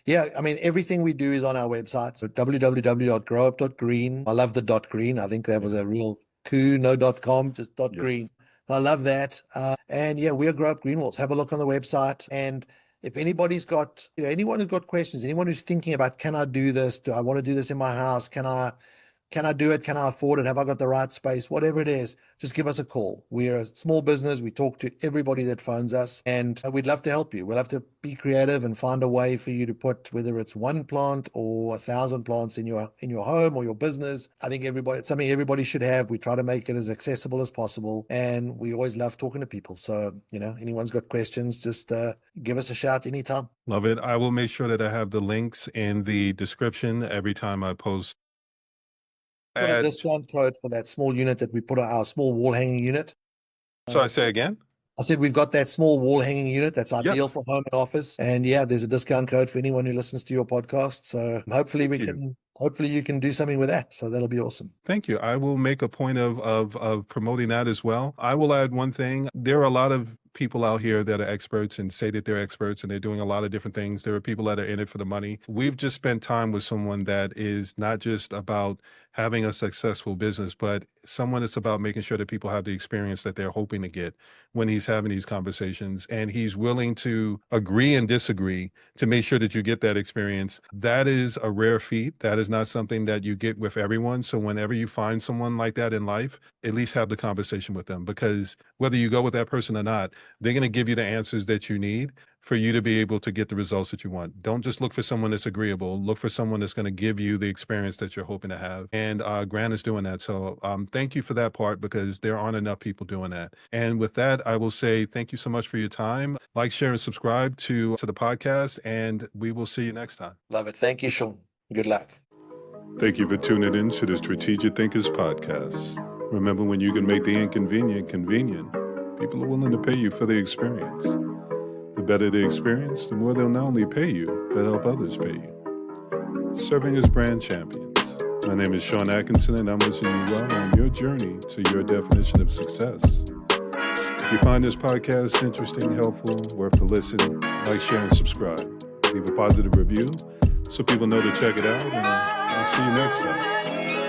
Yeah, I mean, everything we do is on our website. So www.growup.green. I love the dot green. I think that was a real coup, no .com, just dot Yes. green. I love that. And yeah, we are GrowUp Greenwalls. Have a look on the website. And if anybody's got, anyone who's got questions, anyone who's thinking about, can I do this? Do I want to do this in my house? Can I do it? Can I afford it? Have I got the right space? Whatever it is, just give us a call. We're a small business. We talk to everybody that phones us, and we'd love to help you. We'll have to be creative and find a way for you to put, whether it's one plant or 1,000 plants in your home or your business. I think it's something everybody should have. We try to make it as accessible as possible, and we always love talking to people. So, anyone's got questions, just give us a shout anytime. Love it. I will make sure that I have the links in the description every time I post. Got a At, discount code for that small unit that we put on our small wall hanging unit. so I say again? I said we've got that small wall hanging unit that's ideal Yes. for home and office. And yeah, there's a discount code for anyone who listens to your podcast. So Thank you. hopefully you can do something with that. So that'll be awesome. Thank you. I will make a point of promoting that as well. I will add one thing. There are a lot of people out here that are experts and say that they're experts and they're doing a lot of different things. There are people that are in it for the money. We've just spent time with someone that is not just about having a successful business, but someone that's about making sure that people have the experience that they're hoping to get when he's having these conversations. And he's willing to agree and disagree to make sure that you get that experience. That is a rare feat. That is not something that you get with everyone. So whenever you find someone like that in life, at least have the conversation with them, because whether you go with that person or not, they're going to give you the answers that you need for you to be able to get the results that you want. Don't just look for someone that's agreeable. Look for someone that's going to give you the experience that you're hoping to have. And Grant is doing that. So thank you for that part, because there aren't enough people doing that. And with that, I will say thank you so much for your time. Like, share, and subscribe to the podcast, and we will see you next time. Love it. Thank you, Sean. Good luck. Thank you for tuning in to the Strategic Thinkers podcast. Remember, when you can make the inconvenient convenient, people are willing to pay you for the experience. The better the experience, the more they'll not only pay you, but help others pay you. Serving as brand champions. My name is Sean Atkinson, and I'm wishing you well on your journey to your definition of success. If you find this podcast interesting, helpful, worth the listen, like, share, and subscribe. Leave a positive review so people know to check it out, and I'll see you next time.